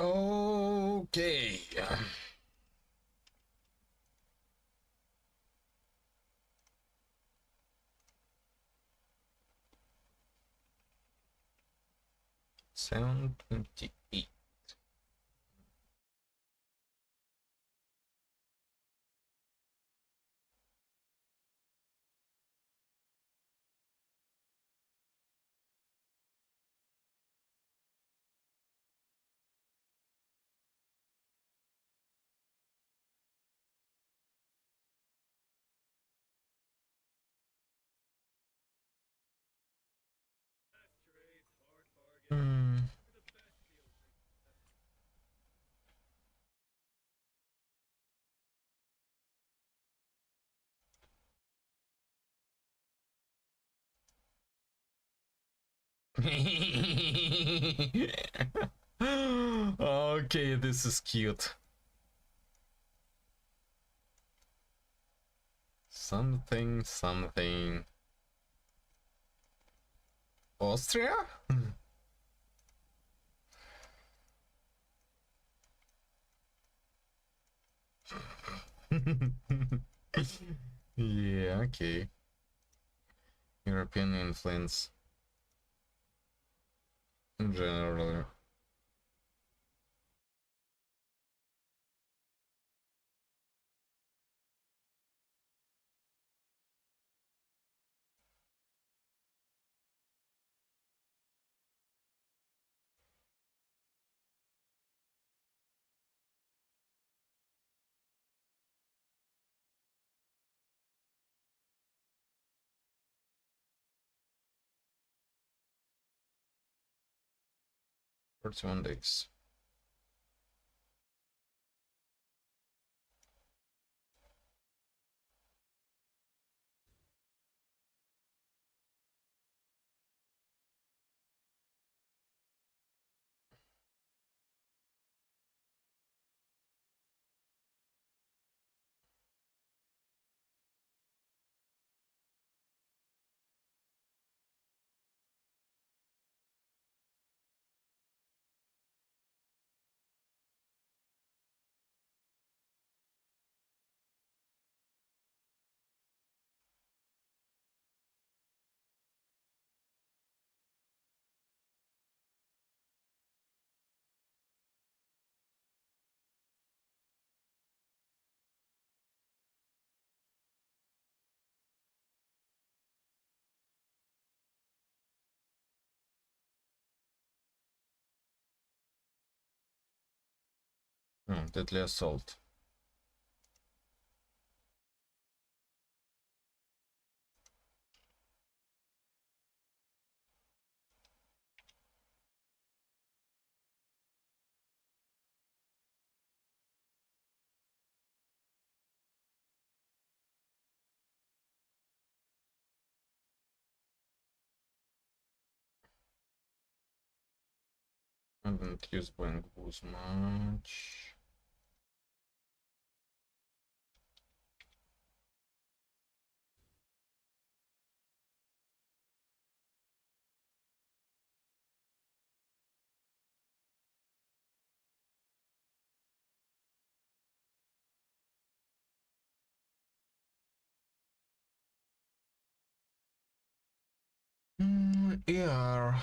Okay. $7.28. Hmm. Okay, this is cute. Something, something. Austria? Yeah, okay. European influence in general. For 2 days. Deadly assault. I didn't use Blank Boost much. Yeah.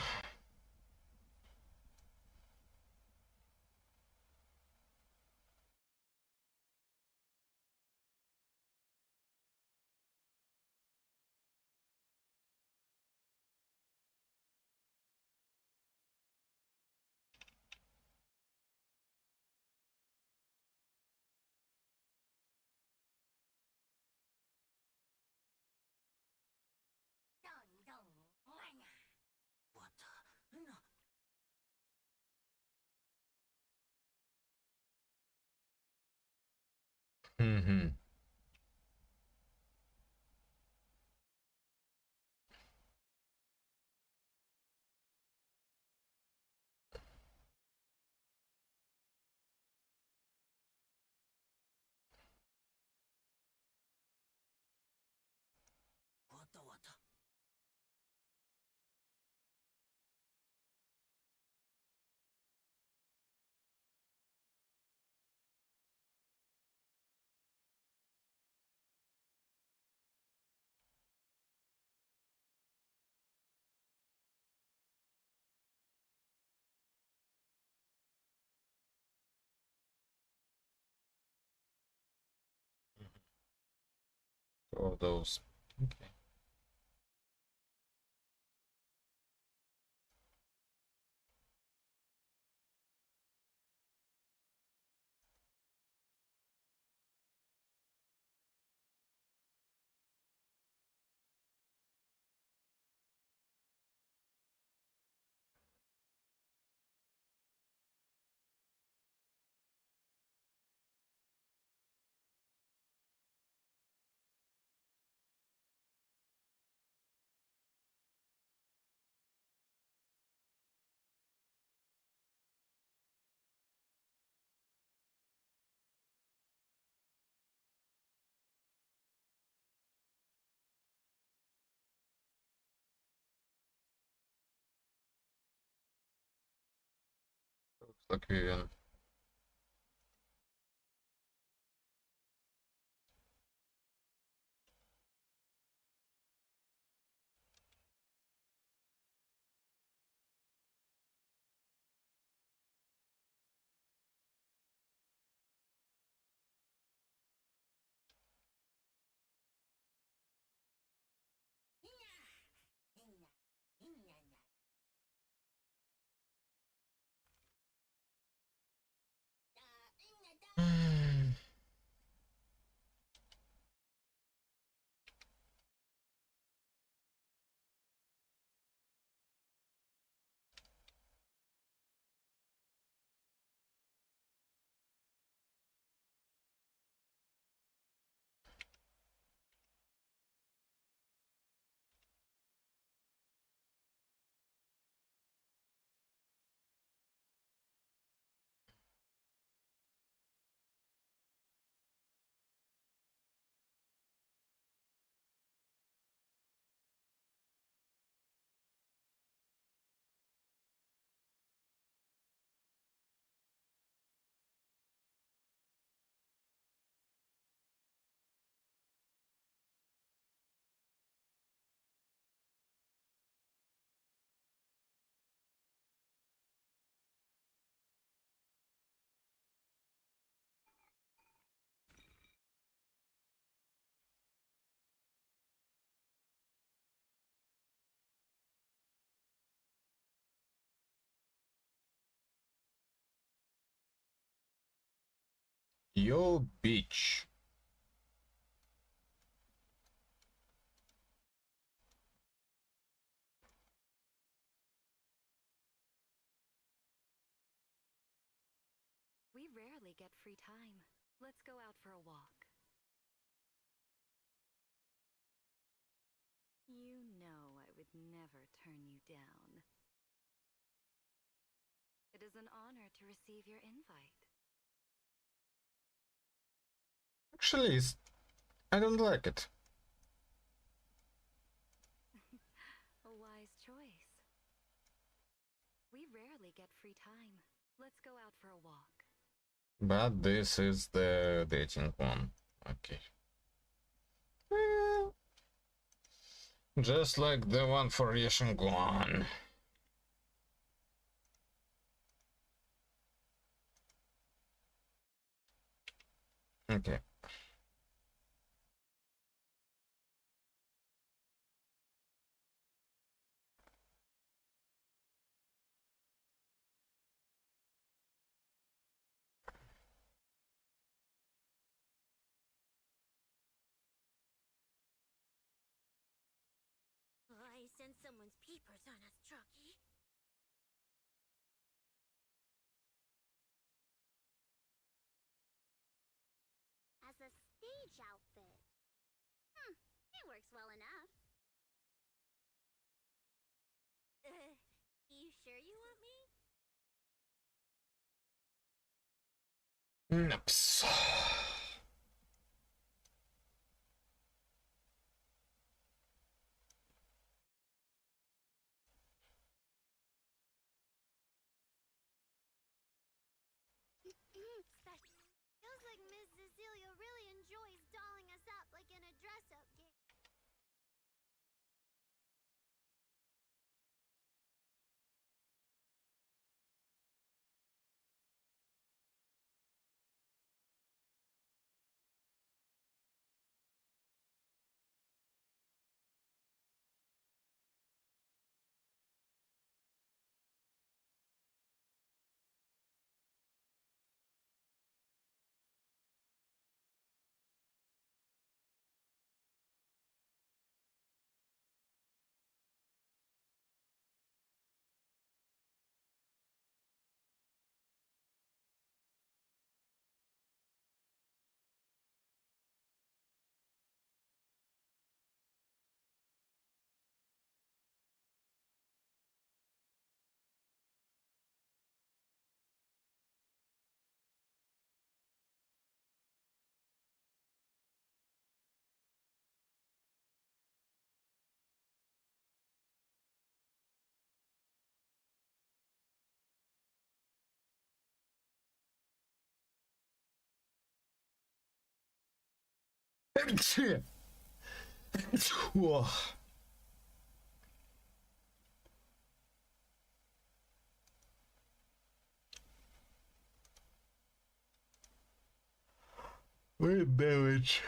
Mm-hmm. All those. Okay. Looks like Vivian. Yo, bitch. We rarely get free time. Let's go out for a walk. You know I would never turn you down. It is an honor to receive your invite. Actually, I don't like it. A wise choice. We rarely get free time. Let's go out for a walk. But this is the dating one. Okay. Well, just like the one for Yeshinguan. Okay. I sense someone's peepers on us, Trucky. As a stage outfit. It works well enough. You sure you want me? Naps. Feels like Miss Cecilia really enjoys dolling us up like in a dress-up game. Whoa. Wait, damage.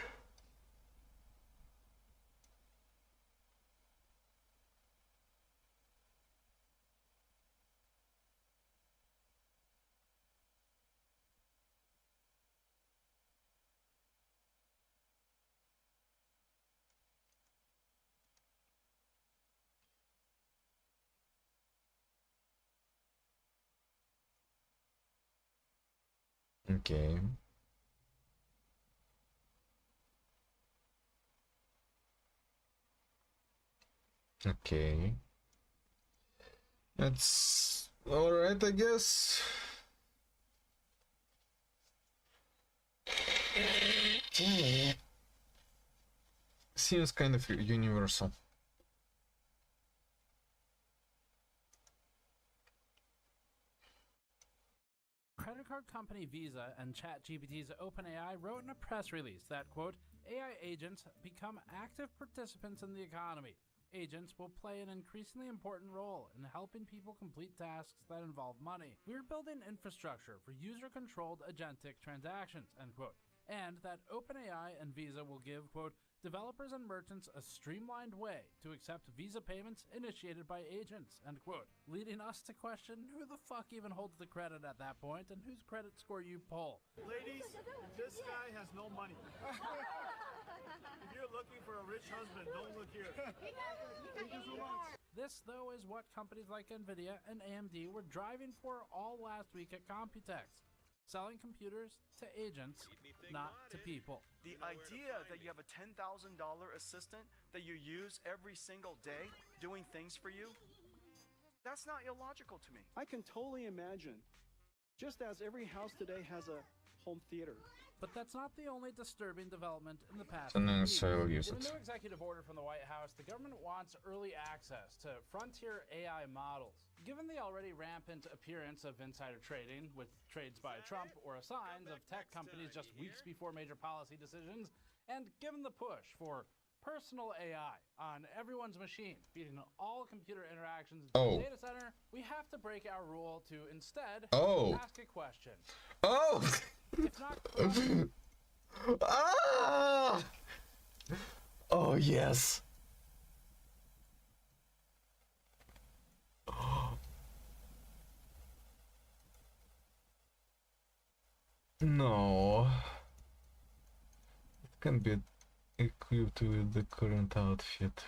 Okay. Okay. That's alright, I guess. Seems kind of universal. Credit card company Visa and ChatGPT's OpenAI wrote in a press release that, quote, AI agents become active participants in the economy. Agents will play an increasingly important role in helping people complete tasks that involve money. We're building infrastructure for user-controlled agentic transactions, end quote. And that OpenAI and Visa will give, quote, developers and merchants a streamlined way to accept Visa payments initiated by agents, end quote. Leading us to question who the fuck even holds the credit at that point and whose credit score you pull. Ladies, this guy has no money. If you're looking for a rich husband, don't look here. Thank you so much. This, though, is what companies like NVIDIA and AMD were driving for all last week at Computex. Selling computers to agents, not to people. The idea that you have a $10,000 assistant that you use every single day doing things for you, that's not illogical to me. I can totally imagine, just as every house today has a home theater. But that's not the only disturbing development in the past. So then few I'll weeks. use In it. a new executive order from the White House, the government wants early access to frontier AI models. Given the already rampant appearance of insider trading, with trades by Trump or signs of tech companies just weeks before major policy decisions, and given the push for personal AI on everyone's machine, feeding all computer interactions into Oh. the data center, we have to break our rule to instead Oh. ask a question. Oh! If not correct, Ah! Oh, yes. No. It can be equipped with the current outfit,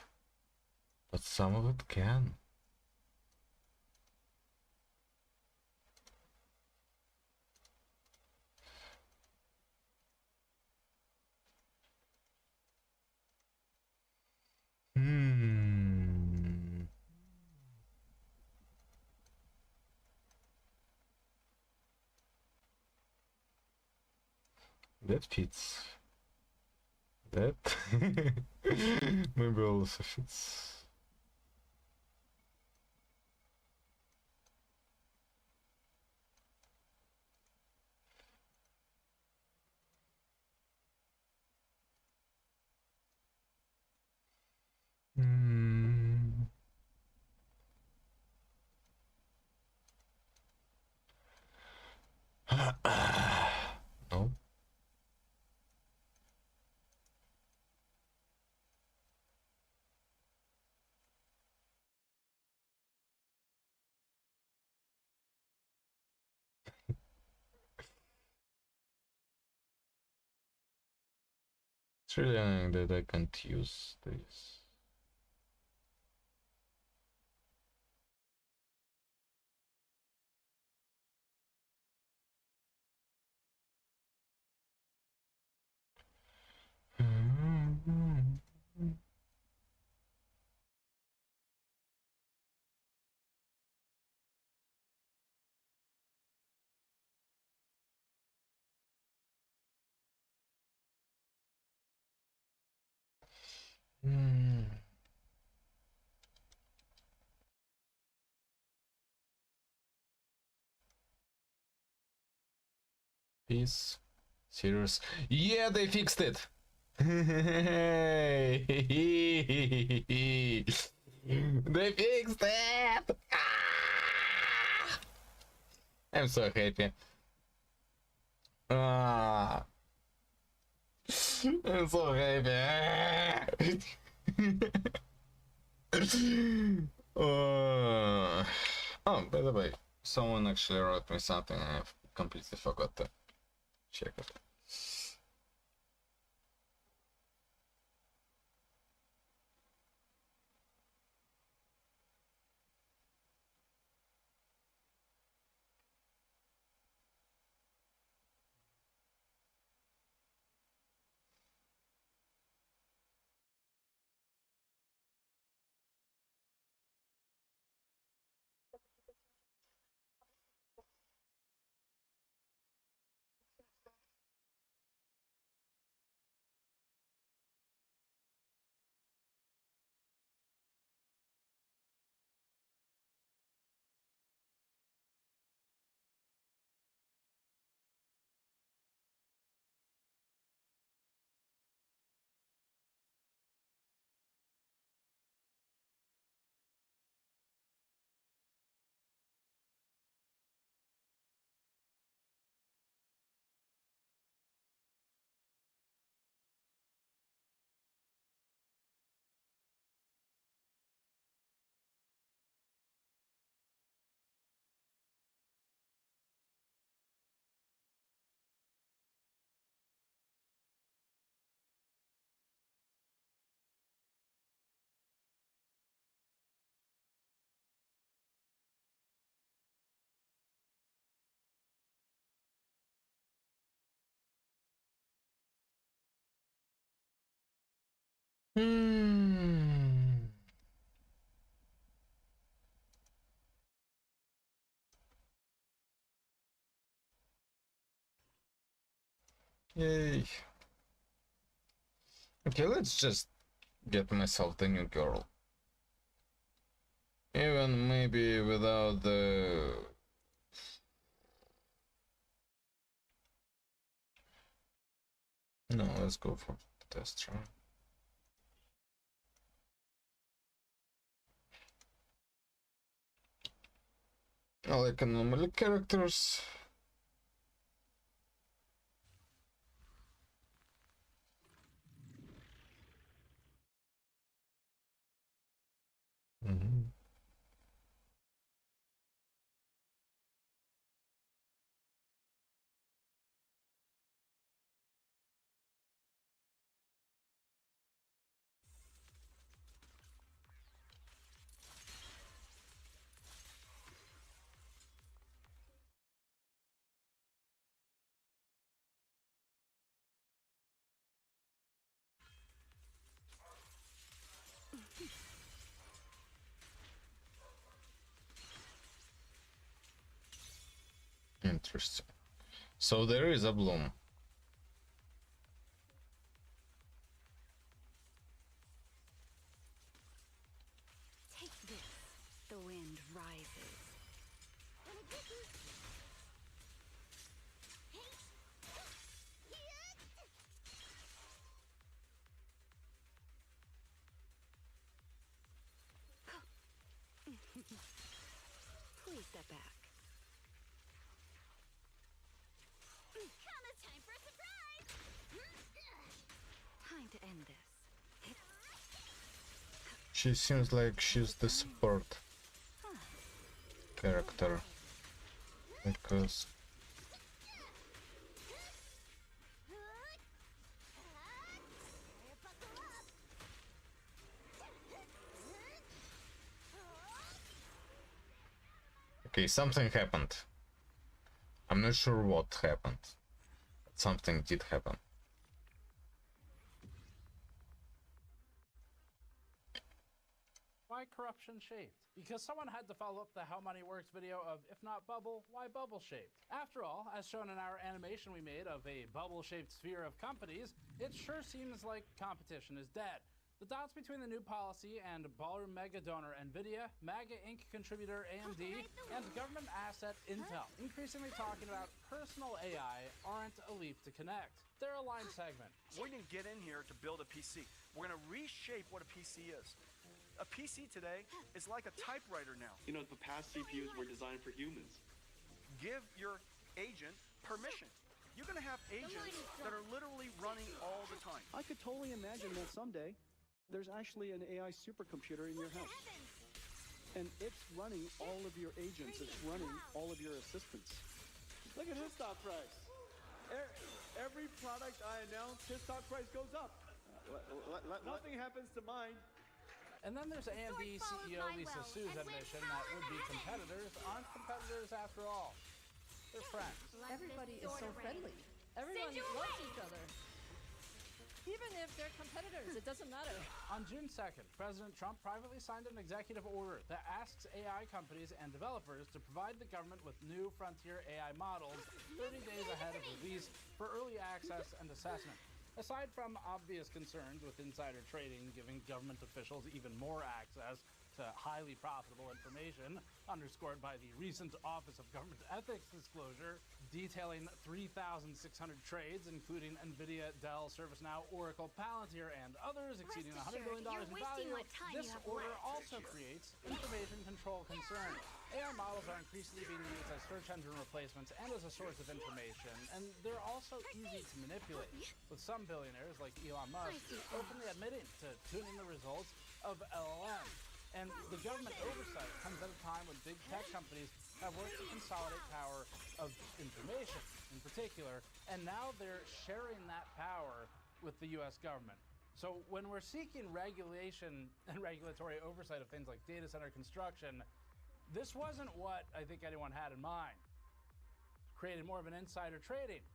but some of it can. Hmm. That fits. That maybe also fits. Hmm. No. It's really annoying that I can't use this. Hmm. Peace. Serious. Yeah, they fixed it. They fixed it! Ah! I'm so happy. Ah. I'm so happy. Oh, by the way, someone actually wrote me something and I've completely forgot to check it. Hmm. Yay. Okay, let's just get myself the new girl. Even maybe without the... No, let's go for the test run. I like anomaly characters. Mhm. Interesting. So there is a bloom. Take this. The wind rises. Please step back. Kinda time for a surprise! Time to end this. She seems like she's the support character. Because... Okay, something happened. I'm not sure what happened. But something did happen. Why corruption shaped? Because someone had to follow up the How Money Works video of if not bubble, why bubble shaped? After all, as shown in our animation we made of a bubble shaped sphere of companies, it sure seems like competition is dead. The dots between the new policy and ballroom mega donor Nvidia, MAGA Inc. contributor AMD, and government asset Intel, increasingly talking about personal AI, aren't a leap to connect. They're a line segment. We didn't get in here to build a PC. We're going to reshape what a PC is. A PC today is like a typewriter now. You know, the past CPUs were designed for humans. Give your agent permission. You're going to have agents that are literally running all the time. I could totally imagine that someday there's actually an AI supercomputer in your house. And it's running all of your agents. It's running all of your assistants. Look at his stock price. Every product I announce, his stock price goes up. Nothing happens to mine. And then there's AMD CEO Lisa Su's admission that would-be competitors aren't competitors after all. They're friends. Everybody is so friendly. Everyone loves each other. Even if they're competitors, it doesn't matter. On June 2nd, President Trump privately signed an executive order that asks AI companies and developers to provide the government with new frontier AI models 30 days ahead of release for early access and assessment. Aside from obvious concerns with insider trading giving government officials even more access to highly profitable information, underscored by the recent Office of Government Ethics disclosure detailing 3,600 trades, including NVIDIA, Dell, ServiceNow, Oracle, Palantir, and others exceeding $100 billion in value, this order also creates information control concerns. AI models are increasingly being used as search engine replacements and as a source of information, and they're also easy to manipulate, with some billionaires like Elon Musk openly admitting to tuning the results of LLMs. And the government oversight comes at a time when big tech companies have worked to consolidate power of information in particular, and now they're sharing that power with the US government. So when we're seeking regulation and regulatory oversight of things like data center construction, this wasn't what I think anyone had in mind. Created more of an insider trading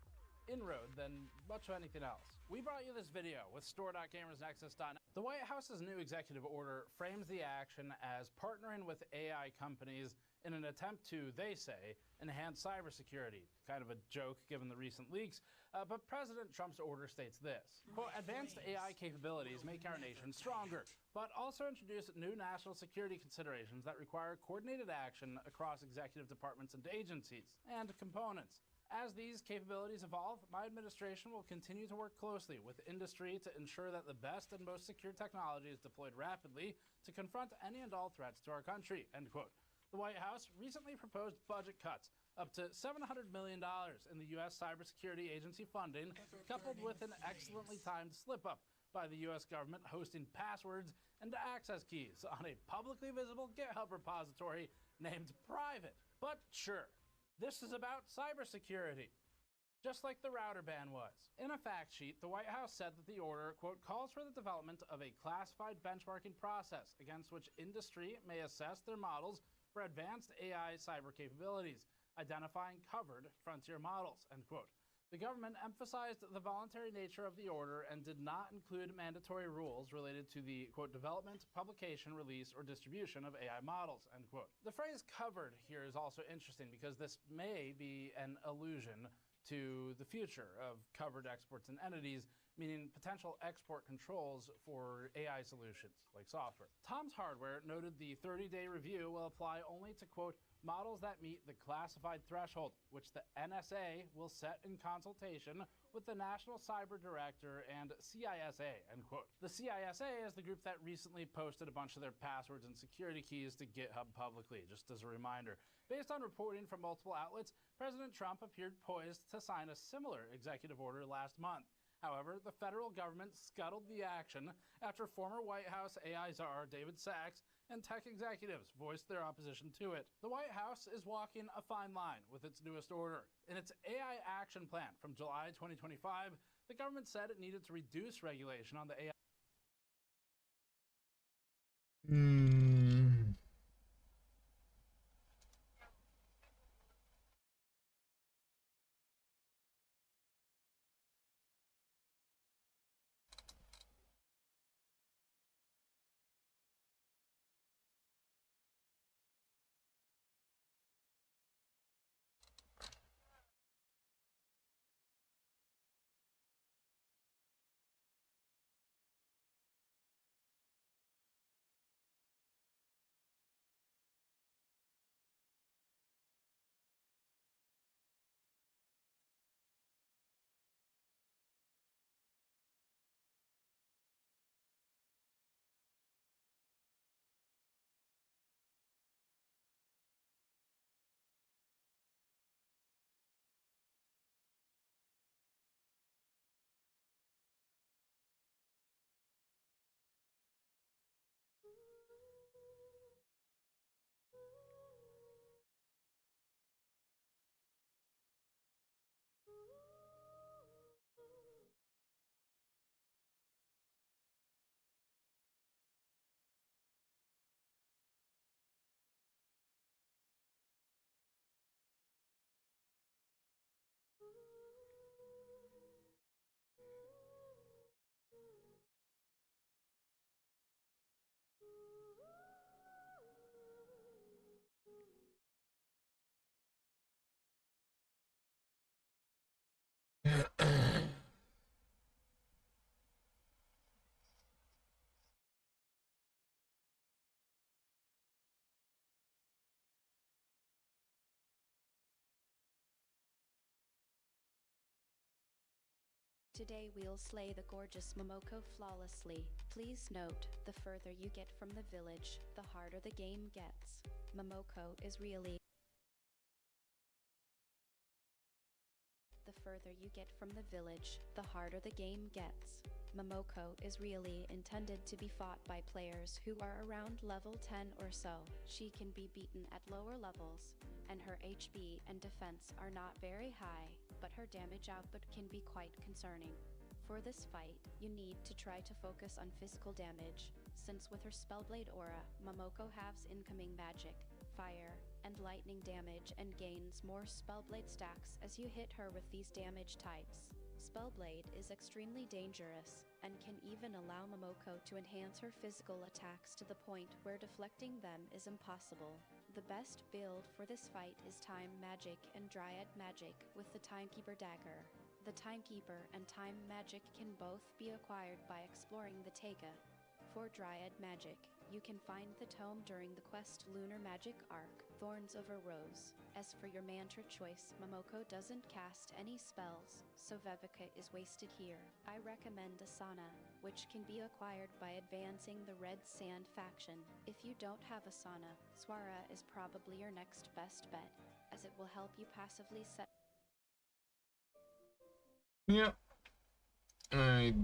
inroad than much of anything else. We brought you this video with store.gamersnexus.net. The White House's new executive order frames the action as partnering with AI companies in an attempt to, they say, enhance cybersecurity. Kind of a joke given the recent leaks, but President Trump's order states this. Quote, advanced AI capabilities make our nation stronger, but also introduce new national security considerations that require coordinated action across executive departments and agencies and components. As these capabilities evolve, my administration will continue to work closely with industry to ensure that the best and most secure technology is deployed rapidly to confront any and all threats to our country, end quote. The White House recently proposed budget cuts up to $700 million in the U.S. Cybersecurity Agency funding, coupled with an excellently timed slip-up by the U.S. government hosting passwords and access keys on a publicly visible GitHub repository named Private. But sure, this is about cybersecurity, just like the router ban was. In a fact sheet, the White House said that the order, quote, calls for the development of a classified benchmarking process against which industry may assess their models for advanced AI cyber capabilities, identifying covered frontier models, end quote. The government emphasized the voluntary nature of the order and did not include mandatory rules related to the, quote, development, publication, release, or distribution of AI models, end quote. The phrase covered here is also interesting because this may be an allusion to the future of covered exports and entities, meaning potential export controls for AI solutions like software. Tom's Hardware noted the 30-day review will apply only to, quote, models that meet the classified threshold, which the NSA will set in consultation with the National Cyber Director and CISA, end quote. The CISA is the group that recently posted a bunch of their passwords and security keys to GitHub publicly, just as a reminder. Based on reporting from multiple outlets, President Trump appeared poised to sign a similar executive order last month. However, the federal government scuttled the action after former White House AI czar David Sacks and tech executives voiced their opposition to it. The White House is walking a fine line with its newest order. In its AI action plan from July 2025, the government said it needed to reduce regulation on the AI Today we'll slay the gorgeous Momoko flawlessly. Please note, the further you get from the village, the harder the game gets. Momoko is really... The further you get from the village, the harder the game gets. Momoko is really intended to be fought by players who are around level 10 or so. She can be beaten at lower levels, and her HP and defense are not very high, but her damage output can be quite concerning. For this fight, you need to try to focus on physical damage, since with her Spellblade aura, Momoko halves incoming magic, fire, and lightning damage and gains more Spellblade stacks as you hit her with these damage types. Spellblade is extremely dangerous, and can even allow Momoko to enhance her physical attacks to the point where deflecting them is impossible. The best build for this fight is Time Magic and Dryad Magic with the Timekeeper Dagger. The Timekeeper and Time Magic can both be acquired by exploring the Taiga. For Dryad Magic, you can find the tome during the quest Lunar Magic Arc, Thorns of a Rose. As for your mantra choice, Momoko doesn't cast any spells, so Vevika is wasted here. I recommend Asana, which can be acquired by advancing the Red Sand faction. If you don't have Asana, Swara is probably your next best bet, as it will help you passively set... Yeah. I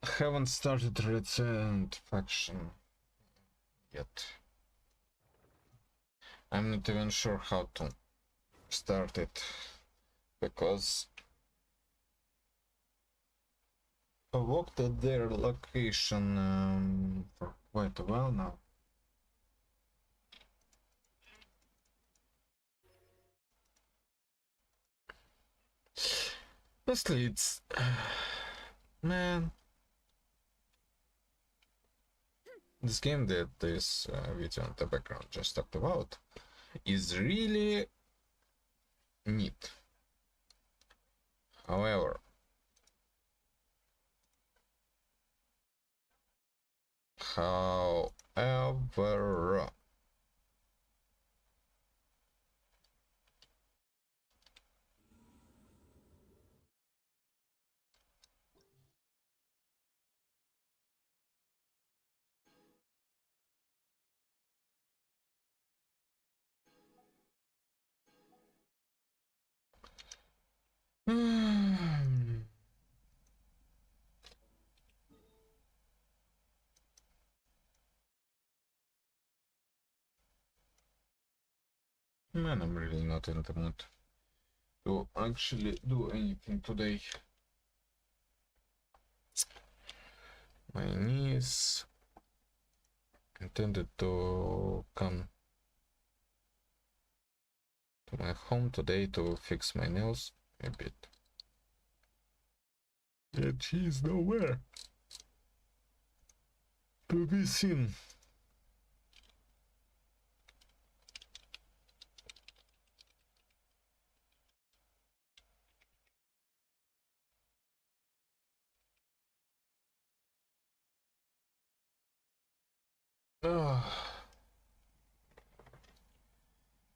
haven't started Red Sand faction yet. I'm not even sure how to start it, because I walked at their location for quite a while now. Mostly it's... man... This game that this video on the background just talked about is really neat. However, man, I'm really not in the mood to actually do anything today. My niece intended to come to my home today to fix my nails a bit. Yet she is nowhere to be seen.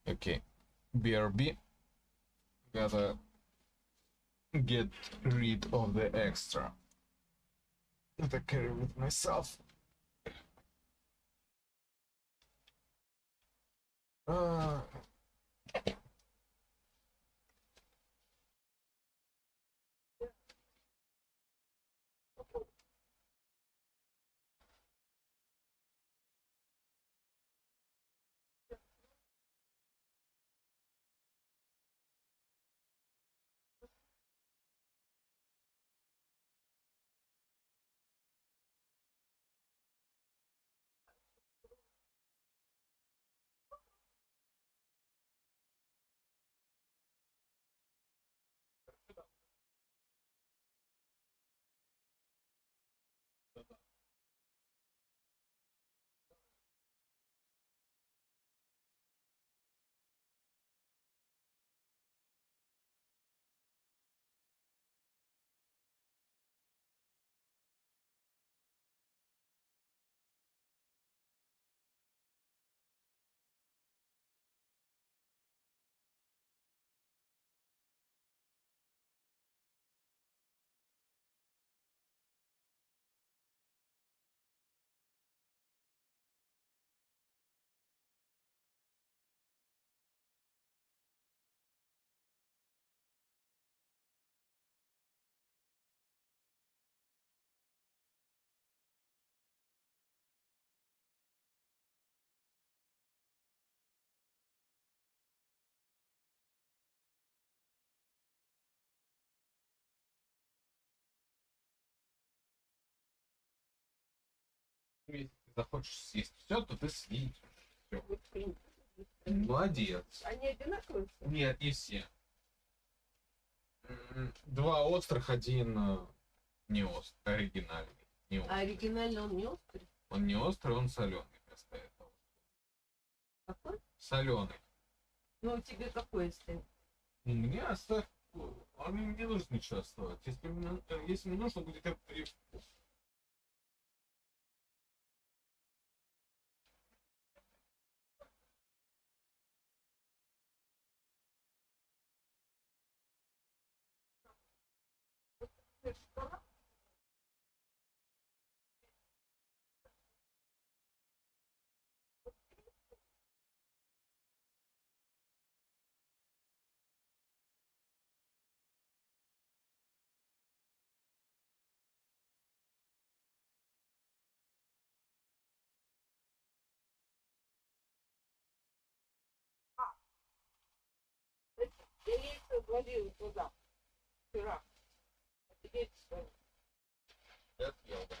Okay, BRB, gotta get rid of the extra that I carry with myself. Если ты захочешь съесть все, то ты съедешь. Всё. Вот, Молодец. они одинаковые? Нет, не все. Два острых, один не острый, оригинальный. Не А острый. оригинально он не острый? Он не острый, он соленый вместо этого. Какой? Соленый. Ну, тебе какой оставить? Мне оставь. А мне не нужно ничего оставить. Если мне нужно будет, я привкус. Я яйца вложила туда вчера. А теперь что? Я съел, да.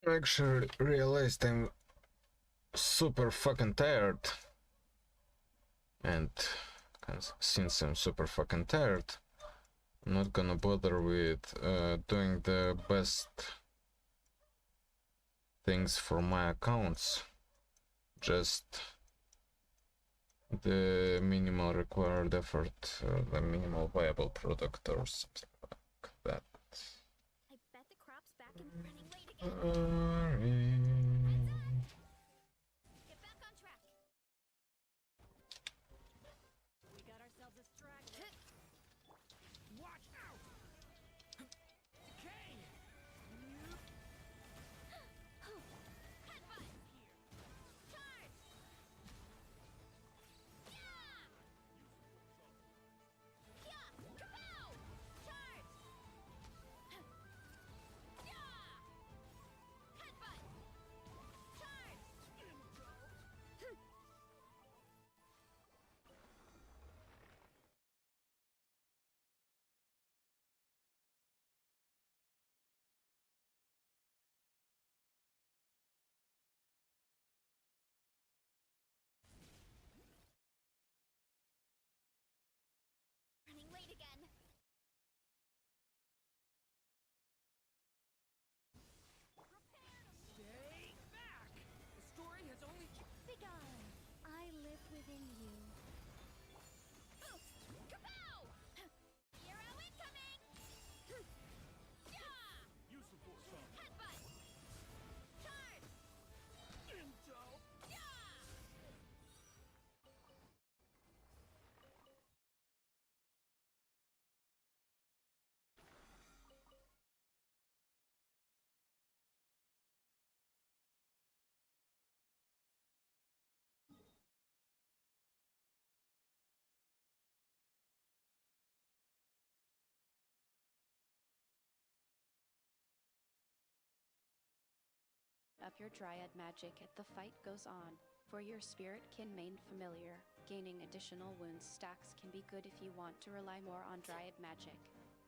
I actually realized I'm super fucking tired. And since I'm super fucking tired, I'm not gonna bother with doing the best things for my accounts. Just the minimal required effort, the minimal viable product or something like that. I bet the crop's back and running late again. Get back on track. We got ourselves a straggler. Watch out! Decay! Headbutt! Charge! Yeah! Yeah! Kapow! Charge! Yeah! Headbutt! Charge! Running late again. Stay back! The story has only... Begone. I live within you. Boost! Kapow! Hero incoming! Yeah! Use the force on. Headbutt! Charge! Into! Yeah! Up your Dryad magic as the fight goes on. For your Spirit Kin main familiar, gaining additional wounds stacks can be good if you want to rely more on Dryad magic.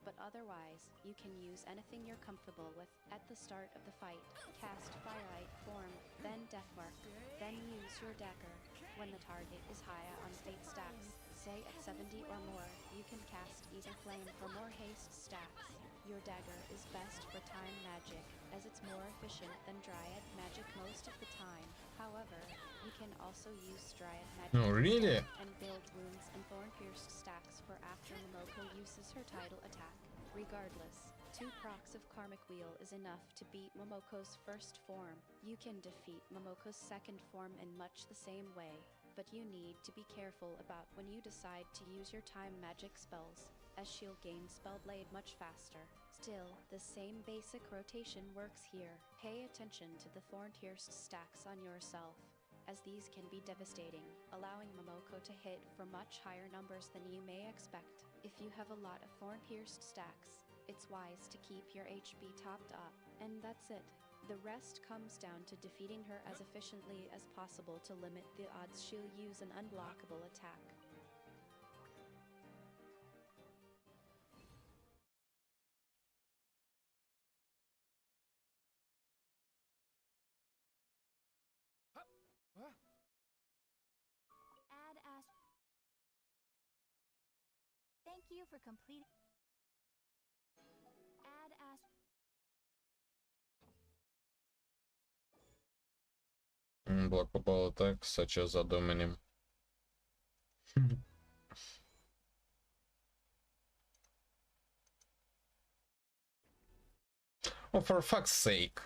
But otherwise, you can use anything you're comfortable with. At the start of the fight, cast Firelight Form, then Deathmark, then use your dagger. When the target is higher on fate stacks, say at 70 or more, you can cast Ether Flame for more haste stacks. Your dagger is best for time magic, as it's more efficient than Dryad magic most of the time. However, you can also use Dryad magic No, really? and build wounds and thorn-pierced stacks for after Momoko uses her title attack. Regardless, 2 procs of Karmic Wheel is enough to beat Momoko's first form. You can defeat Momoko's second form in much the same way, but you need to be careful about when you decide to use your time magic spells, as she'll gain Spellblade much faster. Still, the same basic rotation works here. Pay attention to the thorn-pierced stacks on yourself, as these can be devastating, allowing Momoko to hit for much higher numbers than you may expect. If you have a lot of thorn-pierced stacks, it's wise to keep your HP topped up, and that's it. The rest comes down to defeating her as efficiently as possible to limit the odds she'll use an unblockable attack. Add as. Thank you for completing. Add as. Unblockable attacks such as Adominim. Oh, for fuck's sake.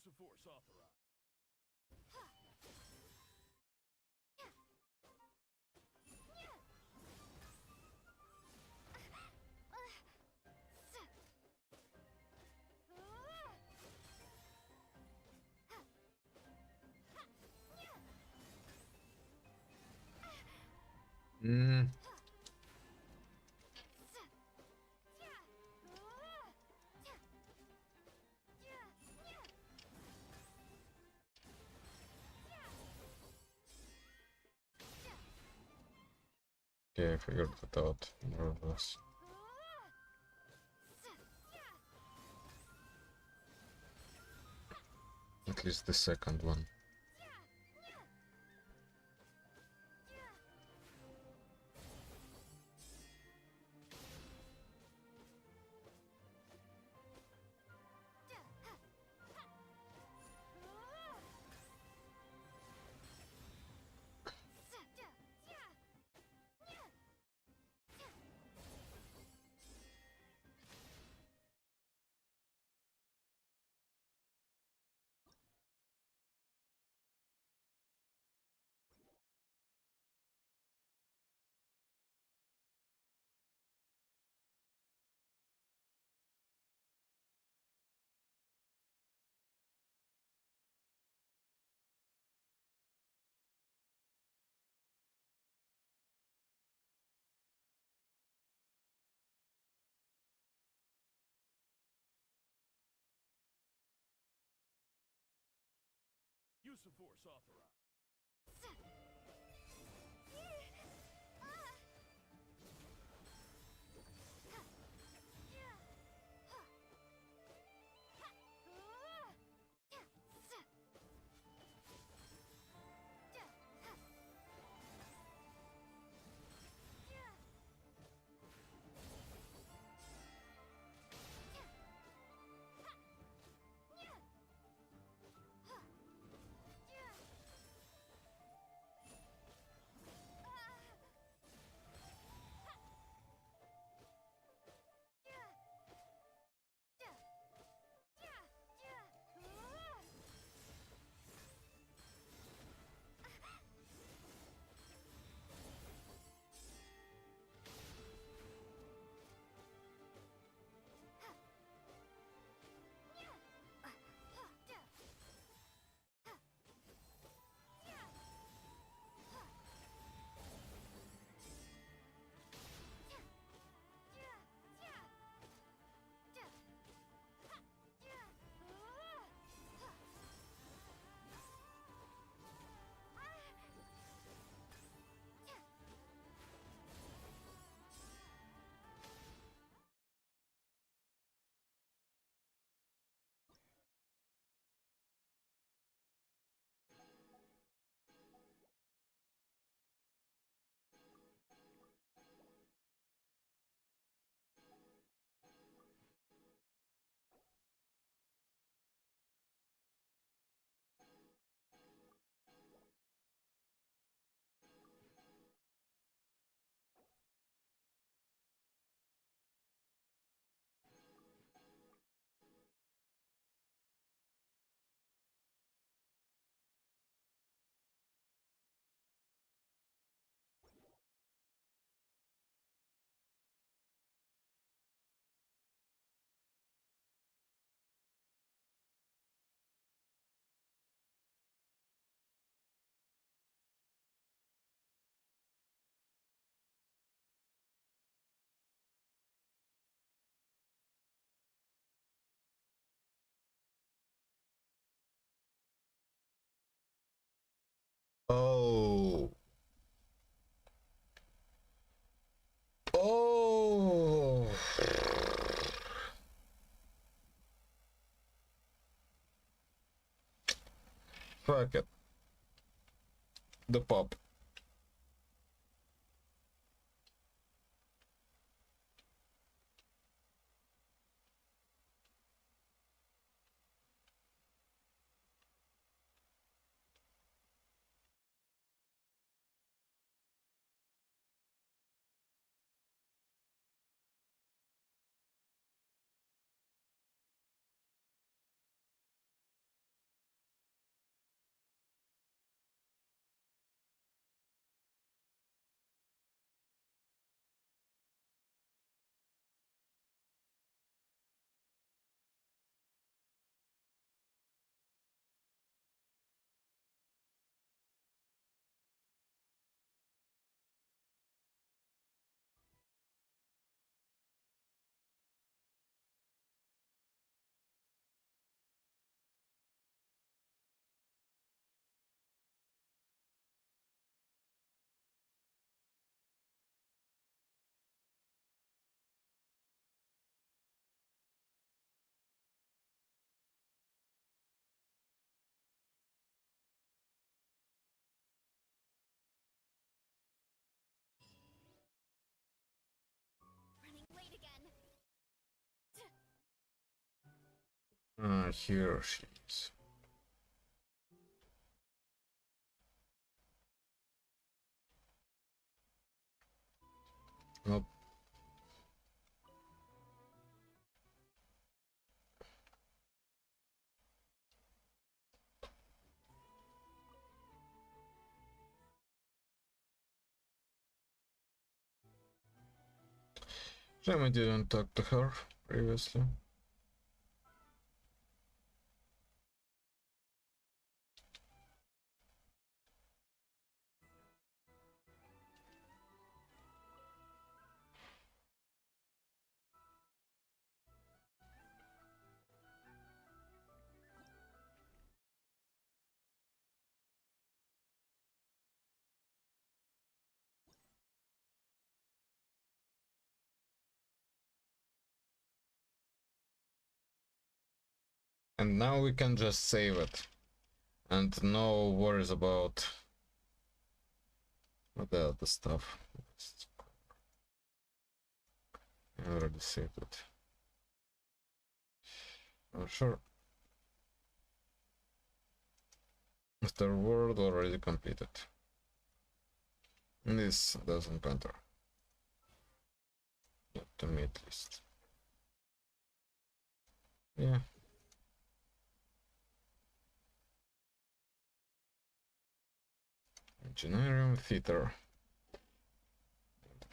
Use of force authorized. Mm. Okay, I figured that out more or less. At least the second one. Use of force authorized. Oh. Oh. Fuck it. The pop. Here she is. Nope. Shame I didn't talk to her previously. And now we can just save it. And no worries about the other stuff. I already saved it. Oh, sure. Mr. World already completed. This doesn't matter. Not to me at least. Yeah. Engineering theater.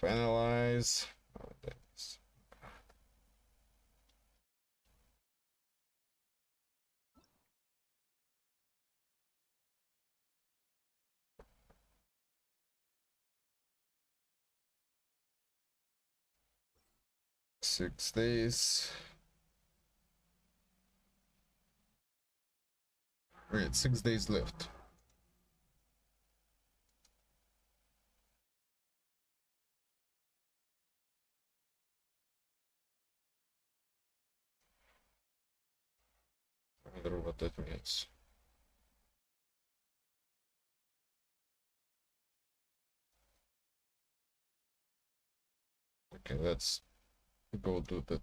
Finalize. Oh, that's... 6 days. Wait, 6 days left. I wonder what that means. Okay, let's go do that.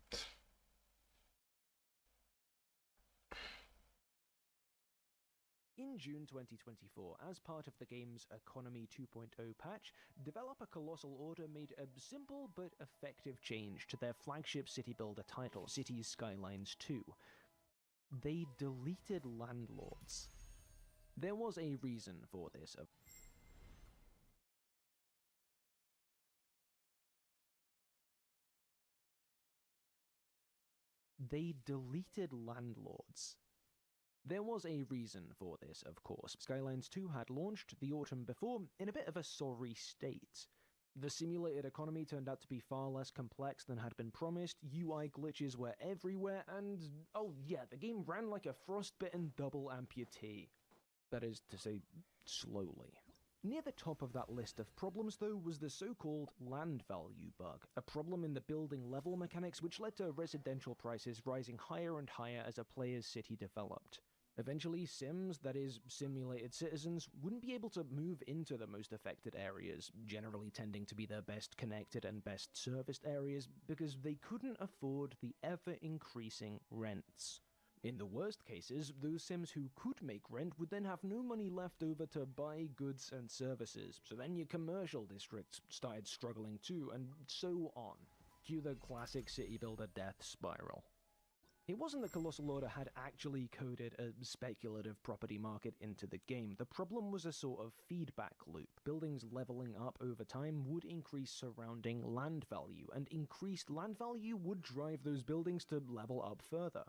In June 2024, as part of the game's Economy 2.0 patch, developer Colossal Order made a simple but effective change to their flagship city builder title, Cities Skylines 2. They deleted landlords. There was a reason for this. They deleted landlords. There was a reason for this, of course. Skylines 2 had launched the autumn before in a bit of a sorry state. The simulated economy turned out to be far less complex than had been promised, UI glitches were everywhere, and oh yeah, the game ran like a frostbitten double amputee. That is to say, slowly. Near the top of that list of problems, though, was the so-called land value bug, a problem in the building level mechanics which led to residential prices rising higher and higher as a player's city developed. Eventually, Sims, that is, simulated citizens, wouldn't be able to move into the most affected areas, generally tending to be the best connected and best serviced areas, because they couldn't afford the ever-increasing rents. In the worst cases, those Sims who could make rent would then have no money left over to buy goods and services, so then your commercial districts started struggling too, and so on. Cue the classic city builder death spiral. It wasn't that Colossal Order had actually coded a speculative property market into the game. The problem was a sort of feedback loop. Buildings leveling up over time would increase surrounding land value, and increased land value would drive those buildings to level up further.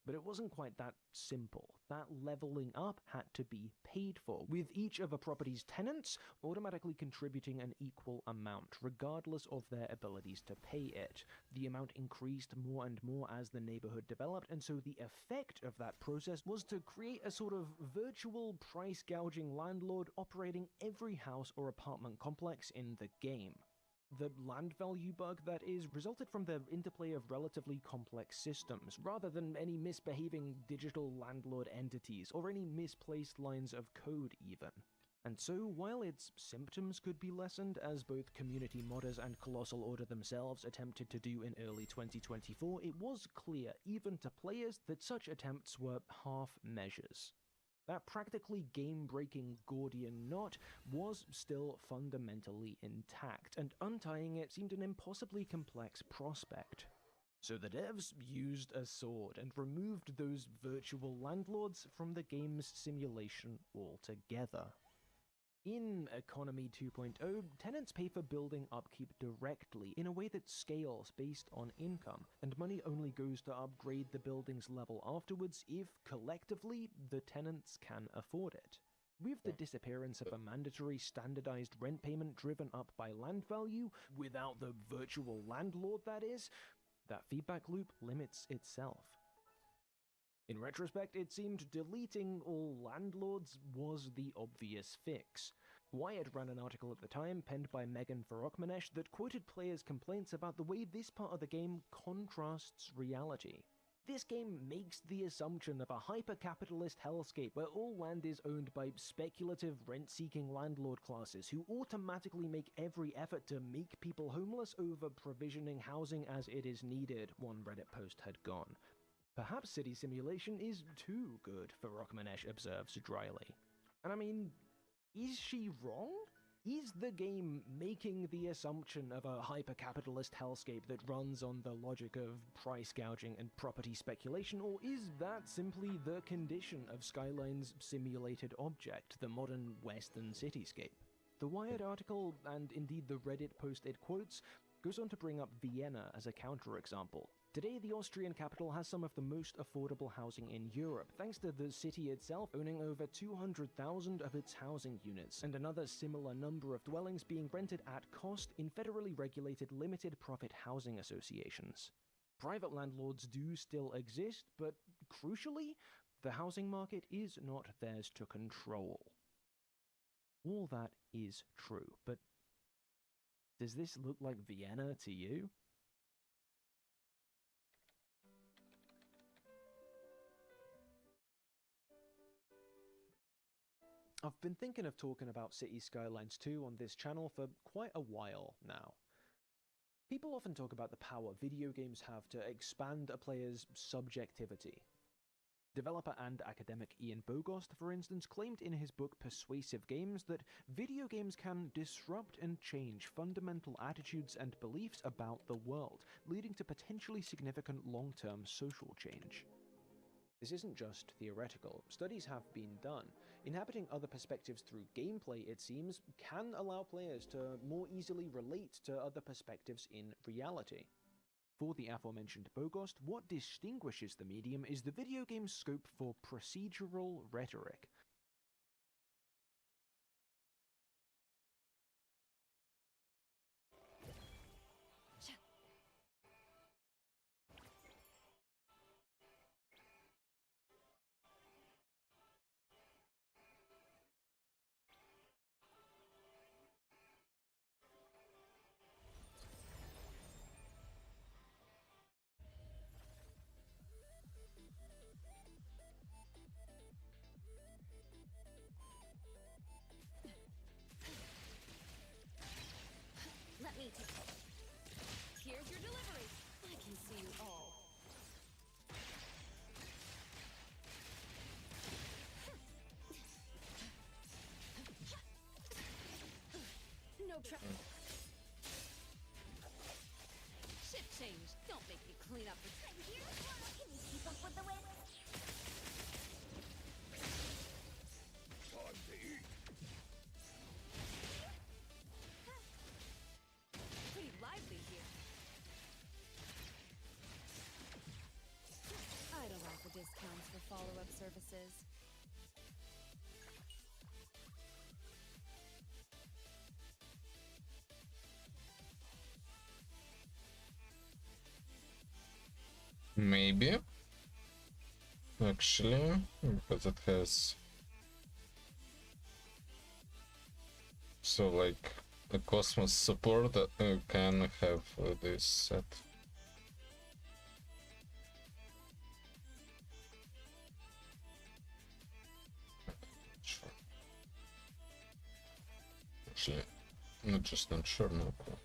But it wasn't quite that simple. That leveling up had to be paid for, with each of a property's tenants automatically contributing an equal amount, regardless of their abilities to pay it. The amount increased more and more as the neighborhood developed, and so the effect of that process was to create a sort of virtual price gouging landlord operating every house or apartment complex in the game. The land value bug, that is, resulted from the interplay of relatively complex systems, rather than any misbehaving digital landlord entities, or any misplaced lines of code even. And so, while its symptoms could be lessened, as both community modders and Colossal Order themselves attempted to do in early 2024, it was clear, even to players, that such attempts were half measures. That practically game-breaking Gordian knot was still fundamentally intact, and untying it seemed an impossibly complex prospect. So the devs used a sword and removed those virtual landlords from the game's simulation altogether. In Economy 2.0, tenants pay for building upkeep directly in a way that scales based on income, and money only goes to upgrade the building's level afterwards if, collectively, the tenants can afford it. With the disappearance of a mandatory standardized rent payment driven up by land value, without the virtual landlord that is, that feedback loop limits itself. In retrospect, it seemed deleting all landlords was the obvious fix. Wired ran an article at the time, penned by Megan Farokmanesh, that quoted players' complaints about the way this part of the game contrasts reality. This game makes the assumption of a hyper-capitalist hellscape where all land is owned by speculative rent-seeking landlord classes who automatically make every effort to make people homeless over provisioning housing as it is needed, one Reddit post had gone. Perhaps City Simulation is too good, Farokmanesh observes dryly. And I mean, is she wrong? Is the game making the assumption of a hyper-capitalist hellscape that runs on the logic of price gouging and property speculation, or is that simply the condition of Skyline's simulated object, the modern Western cityscape? The Wired article, and indeed the Reddit post it quotes, goes on to bring up Vienna as a counterexample. Today, the Austrian capital has some of the most affordable housing in Europe, thanks to the city itself owning over 200,000 of its housing units, and another similar number of dwellings being rented at cost in federally regulated limited-profit housing associations. Private landlords do still exist, but crucially, the housing market is not theirs to control. All that is true, but does this look like Vienna to you? I've been thinking of talking about City Skylines 2 on this channel for quite a while now. People often talk about the power video games have to expand a player's subjectivity. Developer and academic Ian Bogost, for instance, claimed in his book Persuasive Games that video games can disrupt and change fundamental attitudes and beliefs about the world, leading to potentially significant long-term social change. This isn't just theoretical. Studies have been done. Inhabiting other perspectives through gameplay, it seems, can allow players to more easily relate to other perspectives in reality. For the aforementioned Bogost, what distinguishes the medium is the video game's scope for procedural rhetoric. Let me take it. Here's your delivery. I can see you all. No trouble. Shift change. Don't make me clean up the Can you keep up with the way? pretty lively here. I'd allow for discounts for follow-up services. Maybe. Actually, because it has... So, like, the Cosmos support can have this set. Sure. actually not sure, no clue.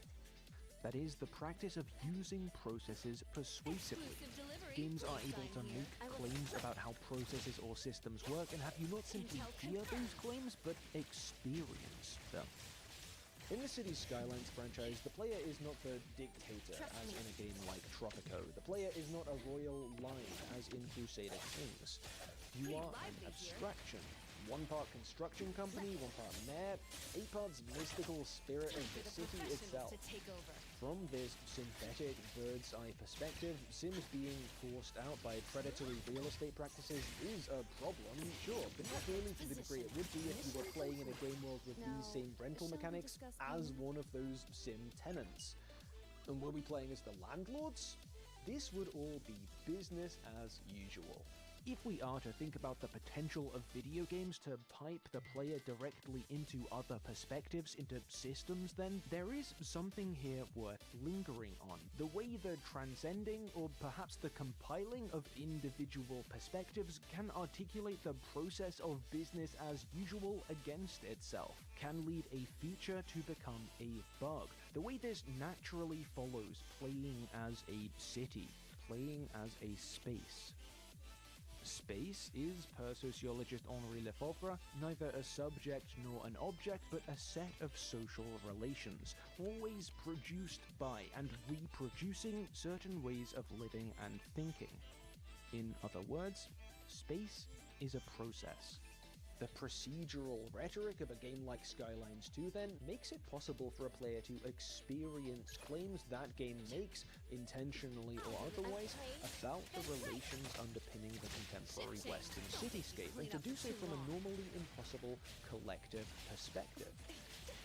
That is, the practice of using processes persuasively. Games are able to make claims about how processes or systems work and have you not simply hear those claims, but experience them. In the Cities Skylines franchise, the player is not the dictator, as in a game like Tropico. The player is not a royal line, as in Crusader Kings. You are an abstraction. One part construction company, one part mayor, a part's mystical spirit of the city itself. From this synthetic bird's eye perspective, Sims being forced out by predatory real estate practices is a problem, sure, but not nearly to the degree it would be if you were playing in a game world with these same rental mechanics as one of those Sim tenants. And were we playing as the landlords? This would all be business as usual. If we are to think about the potential of video games to pipe the player directly into other perspectives, into systems, then there is something here worth lingering on. The way the transcending, or perhaps the compiling of individual perspectives can articulate the process of business as usual against itself, can lead a feature to become a bug. The way this naturally follows playing as a city, playing as a space. Space is, per sociologist Henri Lefebvre, neither a subject nor an object, but a set of social relations, always produced by and reproducing certain ways of living and thinking. In other words, space is a process. The procedural rhetoric of a game like Skylines 2 then makes it possible for a player to experience claims that game makes, intentionally or otherwise, about the relations underpinning the contemporary Western cityscape, and to do so from a normally impossible collective perspective.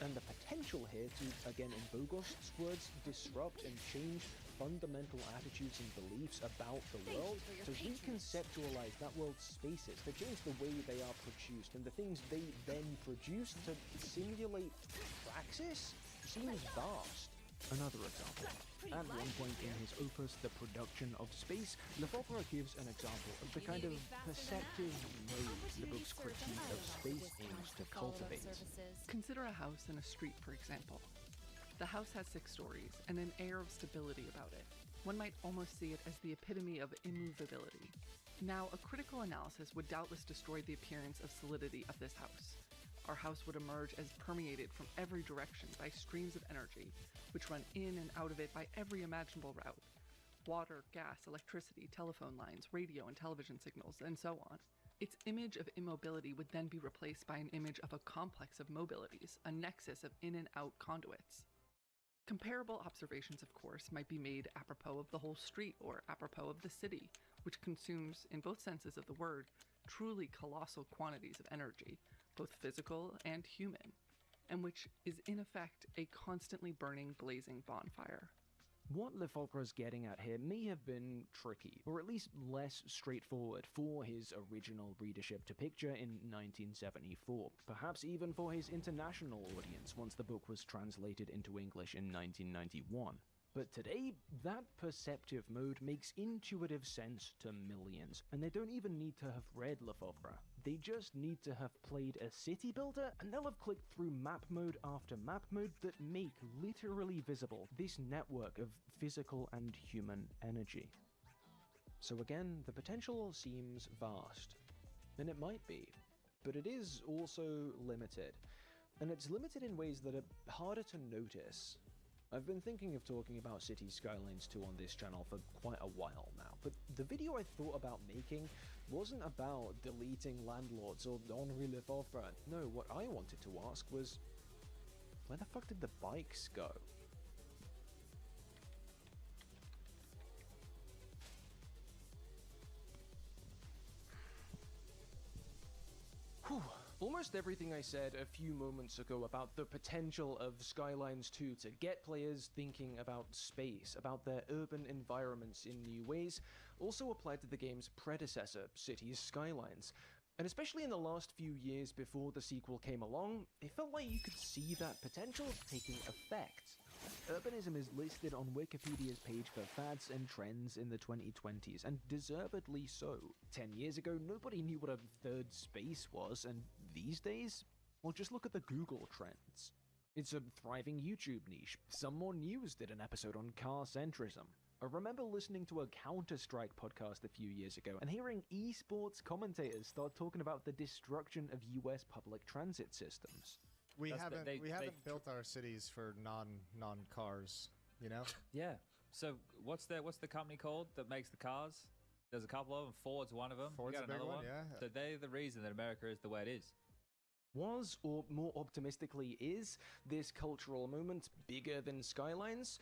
And the potential here to, again in Bogost's words, disrupt and change fundamental attitudes and beliefs about the world, to reconceptualize that world's spaces, to change the way they are produced and the things they then produce to simulate praxis, seems vast. Another example. At one point in his opus, The Production of Space, Lefebvre gives an example of the kind of perceptive mode the book's critique of space aims to cultivate. Consider a house in a street, for example. The house has 6 stories and an air of stability about it. One might almost see it as the epitome of immovability. Now, a critical analysis would doubtless destroy the appearance of solidity of this house. Our house would emerge as permeated from every direction by streams of energy, which run in and out of it by every imaginable route. Water, gas, electricity, telephone lines, radio and television signals, and so on. Its image of immobility would then be replaced by an image of a complex of mobilities, a nexus of in and out conduits. Comparable observations, of course, might be made apropos of the whole street or apropos of the city, which consumes, in both senses of the word, truly colossal quantities of energy, both physical and human, and which is in effect a constantly burning, blazing bonfire. What Lefebvre's getting at here may have been tricky, or at least less straightforward for his original readership to picture in 1974, perhaps even for his international audience once the book was translated into English in 1991. But today, that perceptive mode makes intuitive sense to millions, and they don't even need to have read Lefebvre. They just need to have played a city builder, and they'll have clicked through map mode after map mode that make literally visible this network of physical and human energy. So again, the potential seems vast. And it might be, but it is also limited. And it's limited in ways that are harder to notice. I've been thinking of talking about Cities Skylines 2 on this channel for quite a while now, but the video I thought about making wasn't about deleting landlords or Henri Lefebvre. No, what I wanted to ask was, where the fuck did the bikes go? Whew. Almost everything I said a few moments ago about the potential of Skylines 2 to get players thinking about space, about their urban environments in new ways, also applied to the game's predecessor, Cities Skylines. And especially in the last few years before the sequel came along, it felt like you could see that potential taking effect. Urbanism is listed on Wikipedia's page for fads and trends in the 2020s, and deservedly so. 10 years ago, nobody knew what a third space was, and these days? Well, just look at the Google trends. It's a thriving YouTube niche. Someone News did an episode on car centrism. I remember listening to a Counter-Strike podcast a few years ago and hearing esports commentators start talking about the destruction of US public transit systems. We haven't built our cities for non cars, you know? Yeah. So what's the company called that makes the cars? There's a couple of them. Ford's one of them. Ford's got a big another one, yeah. So they're the reason that America is the way it is. Was, or more optimistically is, this cultural movement bigger than Skylines?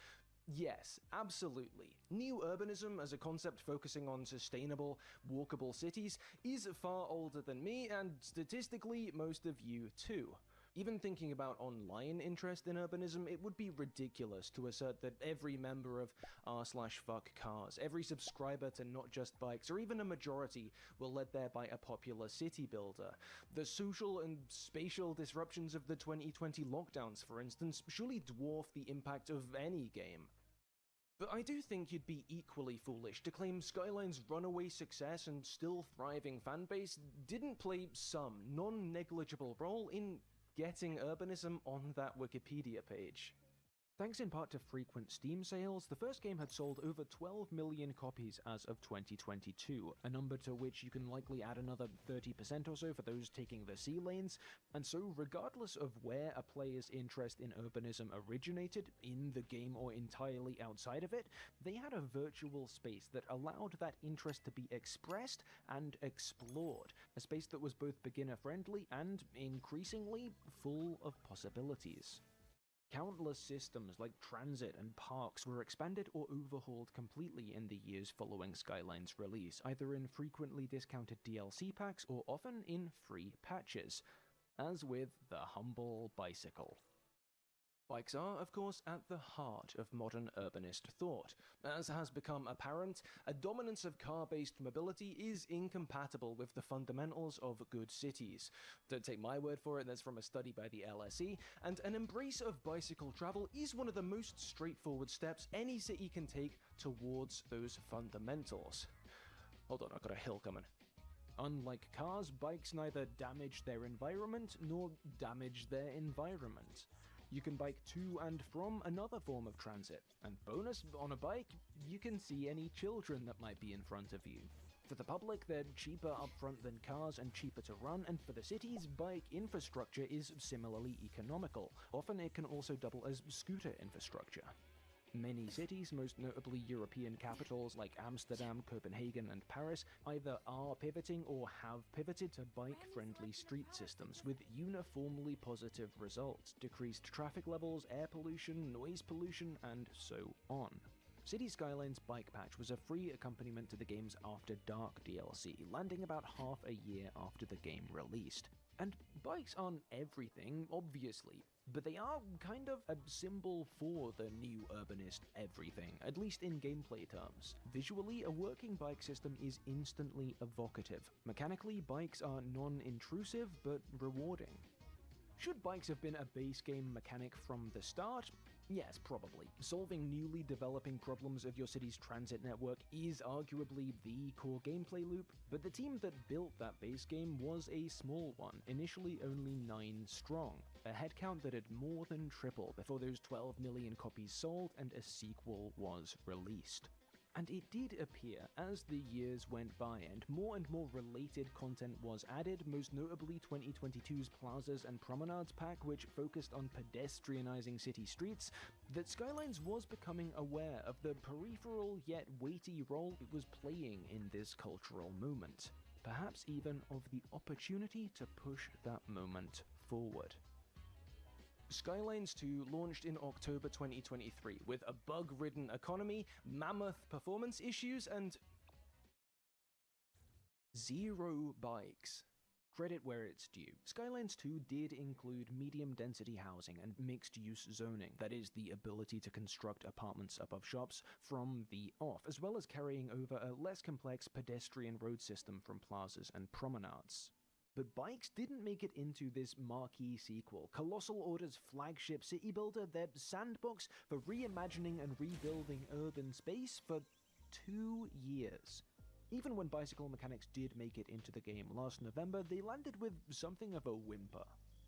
Yes, absolutely. New urbanism as a concept focusing on sustainable, walkable cities is far older than me, and statistically, most of you too. Even thinking about online interest in urbanism, it would be ridiculous to assert that every member of r/fuck cars, every subscriber to Not Just Bikes, or even a majority will led there by a popular city builder. The social and spatial disruptions of the 2020 lockdowns, for instance, surely dwarf the impact of any game. But I do think you'd be equally foolish to claim Skyline's runaway success and still thriving fanbase didn't play some non-negligible role in getting urbanism on that Wikipedia page. Thanks in part to frequent Steam sales, the first game had sold over 12 million copies as of 2022, a number to which you can likely add another 30% or so for those taking the sea lanes, and so regardless of where a player's interest in urbanism originated, in the game or entirely outside of it, they had a virtual space that allowed that interest to be expressed and explored, a space that was both beginner-friendly and, increasingly, full of possibilities. Countless systems like transit and parks were expanded or overhauled completely in the years following Skyline's release, either in frequently discounted DLC packs or often in free patches, as with the humble bicycle. Bikes are, of course, at the heart of modern urbanist thought. As has become apparent, a dominance of car-based mobility is incompatible with the fundamentals of good cities. Don't take my word for it, that's from a study by the LSE, and an embrace of bicycle travel is one of the most straightforward steps any city can take towards those fundamentals. Hold on, I've got a hill coming. Unlike cars, bikes neither damage their environment nor damage their environment. You can bike to and from another form of transit, and bonus, on a bike, you can see any children that might be in front of you. For the public, they're cheaper upfront than cars and cheaper to run, and for the cities, bike infrastructure is similarly economical. Often it can also double as scooter infrastructure. Many cities, most notably European capitals like Amsterdam, Copenhagen, and Paris, either are pivoting or have pivoted to bike-friendly street systems with uniformly positive results, decreased traffic levels, air pollution, noise pollution, and so on. City Skylines Bike Patch was a free accompaniment to the game's After Dark DLC, landing about half a year after the game released. And bikes aren't everything, obviously, but they are kind of a symbol for the new urbanist everything, at least in gameplay terms. Visually, a working bike system is instantly evocative. Mechanically, bikes are non-intrusive but rewarding. Should bikes have been a base game mechanic from the start? Yes, probably. Solving newly developing problems of your city's transit network is arguably the core gameplay loop, but the team that built that base game was a small one, initially only 9 strong, a headcount that had more than tripled before those 12 million copies sold and a sequel was released. And it did appear, as the years went by and more related content was added, most notably 2022's Plazas and Promenades pack, which focused on pedestrianizing city streets, that Skylines was becoming aware of the peripheral yet weighty role it was playing in this cultural moment. Perhaps even of the opportunity to push that moment forward. Skylines 2 launched in October 2023 with a bug-ridden economy, mammoth performance issues, and 0 bikes. Credit where it's due. Skylines 2 did include medium-density housing and mixed-use zoning, that is, the ability to construct apartments above shops from the off, as well as carrying over a less complex pedestrian road system from Plazas and Promenades. But bikes didn't make it into this marquee sequel. Colossal Order's flagship city builder, their sandbox for reimagining and rebuilding urban space for 2 years. Even when bicycle mechanics did make it into the game last November, they landed with something of a whimper.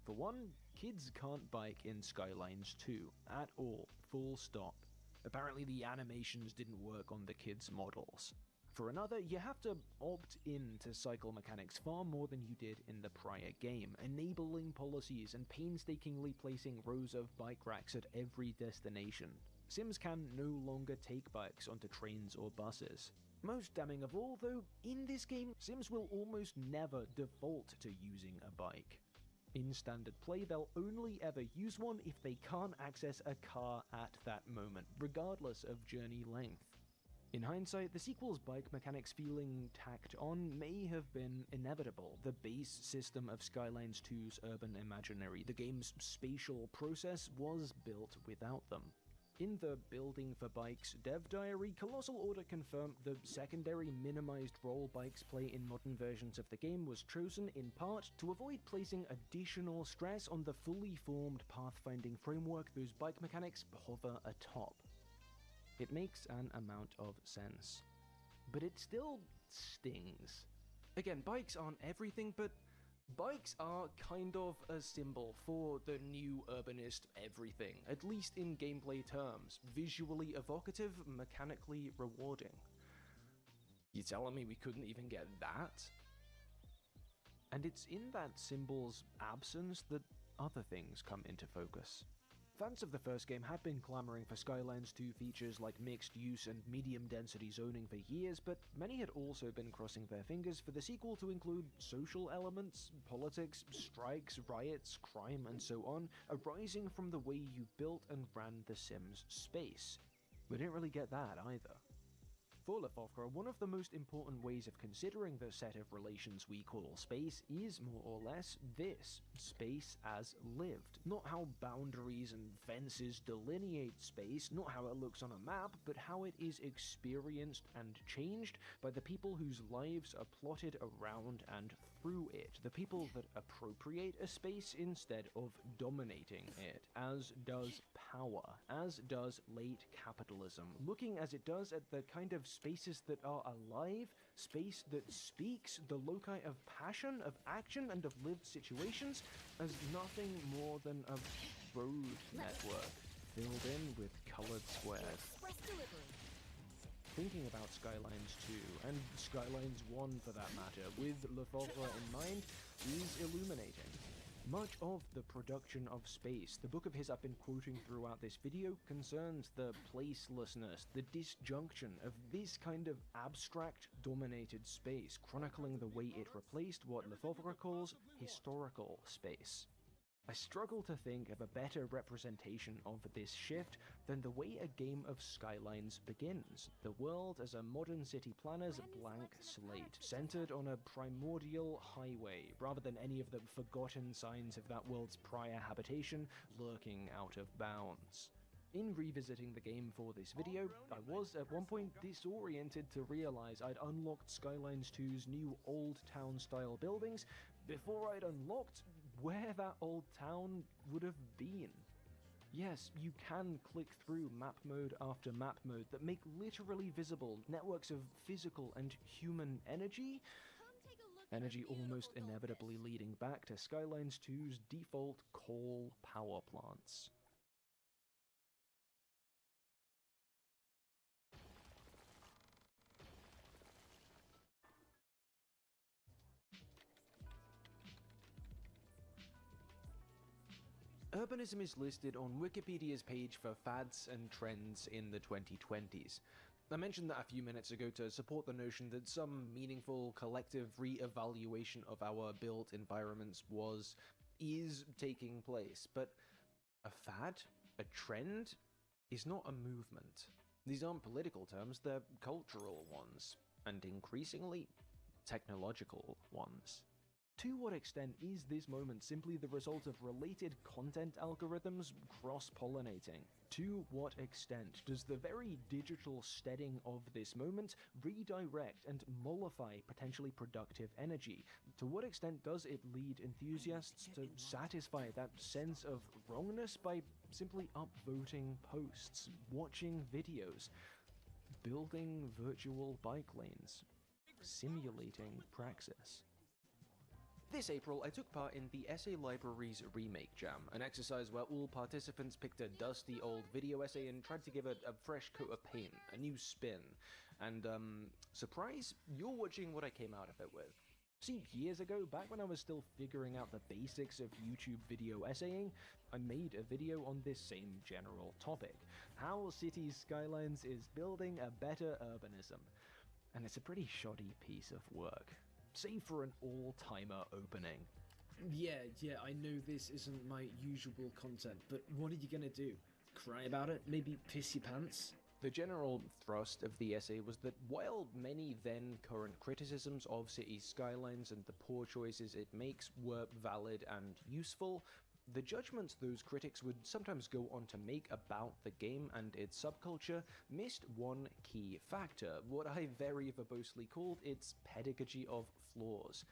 For one, kids can't bike in Skylines 2 at all, full stop. Apparently the animations didn't work on the kids' models. For another, you have to opt in to cycle mechanics far more than you did in the prior game, enabling policies and painstakingly placing rows of bike racks at every destination. Sims can no longer take bikes onto trains or buses. Most damning of all, though, in this game, Sims will almost never default to using a bike. In standard play, they'll only ever use one if they can't access a car at that moment, regardless of journey length. In hindsight, the sequel's bike mechanics feeling tacked on may have been inevitable. The base system of Skylines 2's urban imaginary, the game's spatial process, was built without them. In the Building for Bikes dev diary, Colossal Order confirmed the secondary minimized role bikes play in modern versions of the game was chosen in part to avoid placing additional stress on the fully formed pathfinding framework those bike mechanics hover atop. It makes an amount of sense. But it still stings. Again, bikes aren't everything, but bikes are kind of a symbol for the new urbanist everything, at least in gameplay terms. Visually evocative, mechanically rewarding. You telling me we couldn't even get that? And it's in that symbol's absence that other things come into focus. Fans of the first game had been clamoring for Skylines 2 features like mixed use and medium density zoning for years, but many had also been crossing their fingers for the sequel to include social elements, politics, strikes, riots, crime, and so on, arising from the way you built and ran the Sims space. We didn't really get that either. For Lefovre, one of the most important ways of considering the set of relations we call space is more or less this: space as lived. Not how boundaries and fences delineate space, not how it looks on a map, but how it is experienced and changed by the people whose lives are plotted around and through it, the people that appropriate a space instead of dominating it, as does power, as does late capitalism, looking as it does at the kind of spaces that are alive, space that speaks, the loci of passion, of action, and of lived situations, as nothing more than a road network, filled in with colored squares. Thinking about Skylines 2, and Skylines 1 for that matter, with Lefovre in mind, is illuminating. Much of the production of space, the book of his I've been quoting throughout this video, concerns the placelessness, the disjunction of this kind of abstract, dominated space, chronicling the way it replaced what Lefovre calls historical space. I struggle to think of a better representation of this shift than the way a game of Skylines begins. The world as a modern city planner's blank slate, centered on a primordial highway, rather than any of the forgotten signs of that world's prior habitation lurking out of bounds. In revisiting the game for this video, I was at one point disoriented to realize I'd unlocked Skylines 2's new Old Town style buildings before I'd unlocked where that old town would have been. Yes, you can click through map mode after map mode that make literally visible networks of physical and human energy. Energy almost inevitably leading back to Skylines 2's default coal power plants. Urbanism is listed on Wikipedia's page for fads and trends in the 2020s. I mentioned that a few minutes ago to support the notion that some meaningful collective re-evaluation of our built environments is taking place, but a fad, a trend, is not a movement. These aren't political terms, they're cultural ones, and increasingly, technological ones. To what extent is this moment simply the result of related content algorithms cross-pollinating? To what extent does the very digital steading of this moment redirect and mollify potentially productive energy? To what extent does it lead enthusiasts to satisfy that sense of wrongness by simply upvoting posts, watching videos, building virtual bike lanes, simulating praxis? This April, I took part in the Essay Library's Remake Jam, an exercise where all participants picked a dusty old video essay and tried to give it a fresh coat of paint, a new spin. And, surprise, you're watching what I came out of it with. See, years ago, back when I was still figuring out the basics of YouTube video essaying, I made a video on this same general topic: how Cities Skylines is building a better urbanism. And it's a pretty shoddy piece of work, save for an all-timer opening. Yeah, I know this isn't my usual content, but what are you gonna do? Cry about it? Maybe piss your pants? The general thrust of the essay was that while many then current criticisms of Cities Skylines and the poor choices it makes were valid and useful, the judgments those critics would sometimes go on to make about the game and its subculture missed one key factor, what I very verbosely called its pedagogy of flaws.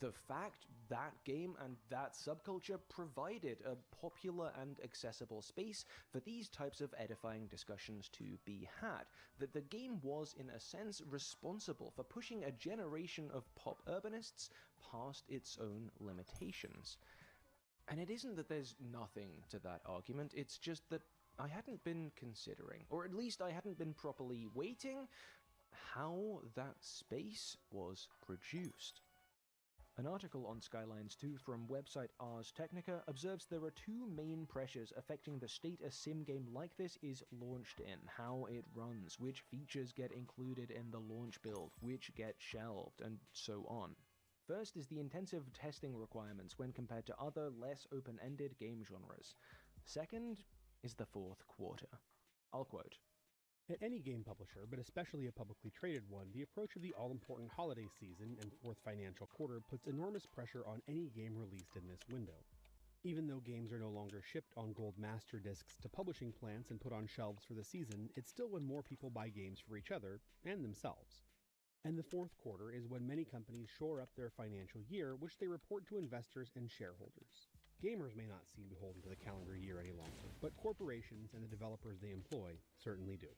The fact that game and that subculture provided a popular and accessible space for these types of edifying discussions to be had, that the game was in a sense responsible for pushing a generation of pop urbanists past its own limitations. And it isn't that there's nothing to that argument, it's just that I hadn't been considering, or at least I hadn't been properly weighting, how that space was produced. An article on Skylines 2 from website Ars Technica observes there are two main pressures affecting the state a sim game like this is launched in: how it runs, which features get included in the launch build, which get shelved, and so on. First is the intensive testing requirements when compared to other, less open-ended game genres. Second is the fourth quarter. I'll quote: At any game publisher, but especially a publicly traded one, the approach of the all-important holiday season and fourth financial quarter puts enormous pressure on any game released in this window. Even though games are no longer shipped on gold master discs to publishing plants and put on shelves for the season, it's still when more people buy games for each other and themselves. And the fourth quarter is when many companies shore up their financial year, which they report to investors and shareholders. Gamers may not seem beholden to the calendar year any longer, but corporations and the developers they employ certainly do.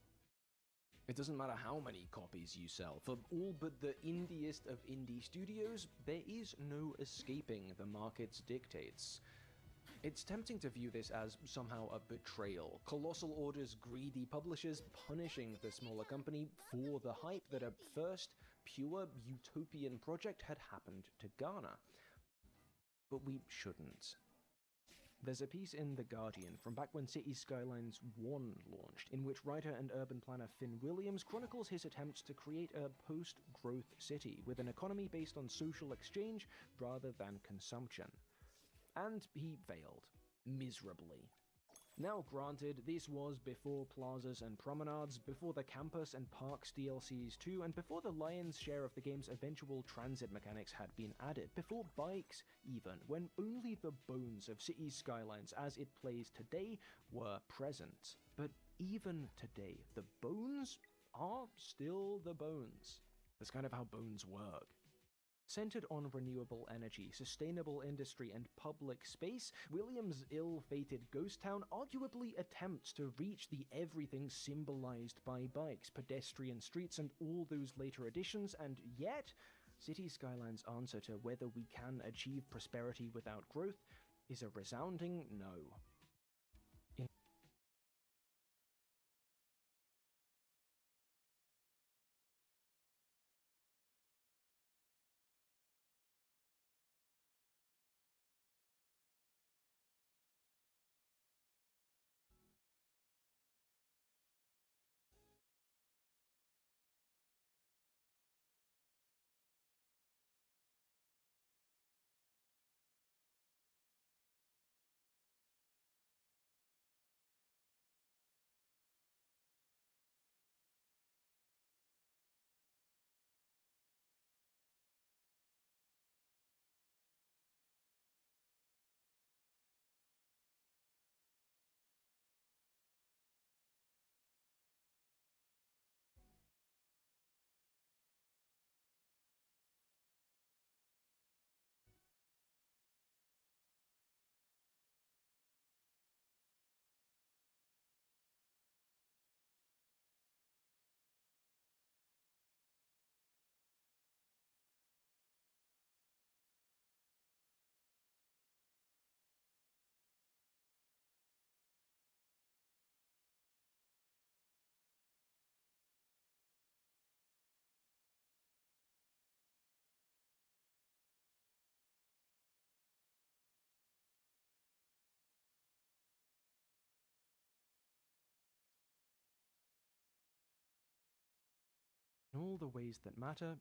It doesn't matter how many copies you sell. For all but the indiest of indie studios, there is no escaping the market's dictates. It's tempting to view this as somehow a betrayal, Colossal Order's greedy publishers punishing the smaller company for the hype that a first, pure, utopian project had happened to garner. But we shouldn't. There's a piece in The Guardian from back when Cities Skylines 1 launched, in which writer and urban planner Finn Williams chronicles his attempts to create a post-growth city with an economy based on social exchange rather than consumption. And he failed. Miserably. Now granted, this was before plazas and promenades, before the campus and parks DLCs too, and before the lion's share of the game's eventual transit mechanics had been added, before bikes even, when only the bones of Cities Skylines as it plays today were present. But even today, the bones are still the bones. That's kind of how bones work. Centered on renewable energy, sustainable industry, and public space, Williams' ill-fated Ghost Town arguably attempts to reach the everything symbolized by bikes, pedestrian streets, and all those later additions, and yet, Cities Skylines' answer to whether we can achieve prosperity without growth is a resounding no. all the ways that matter,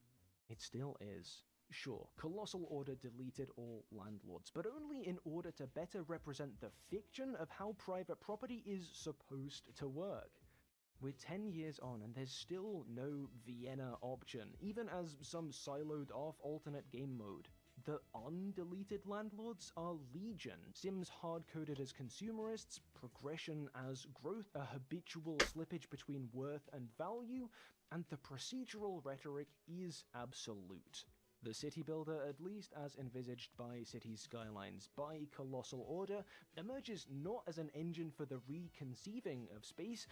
it still is. Sure, Colossal Order deleted all landlords, but only in order to better represent the fiction of how private property is supposed to work. We're 10 years on and there's still no Vienna option, even as some siloed off alternate game mode. The undeleted landlords are legion, Sims hard-coded as consumerists, progression as growth, a habitual slippage between worth and value, and the procedural rhetoric is absolute. The city builder, at least as envisaged by Cities Skylines by Colossal Order, emerges not as an engine for the reconceiving of space,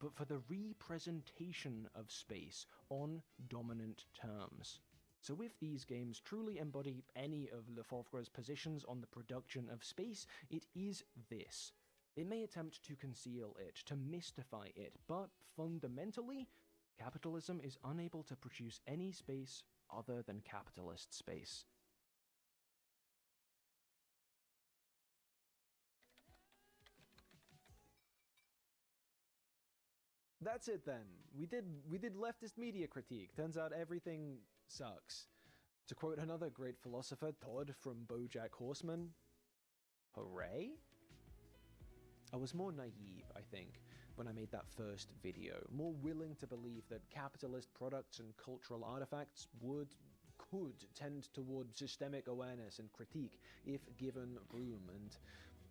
but for the representation of space on dominant terms. So if these games truly embody any of Lefebvre's positions on the production of space, it is this. They may attempt to conceal it, to mystify it, but fundamentally, capitalism is unable to produce any space other than capitalist space. That's it then. We did leftist media critique. Turns out everything sucks. To quote another great philosopher, Todd from BoJack Horseman, hooray? I was more naive, I think, when I made that first video, more willing to believe that capitalist products and cultural artifacts could tend toward systemic awareness and critique if given room and,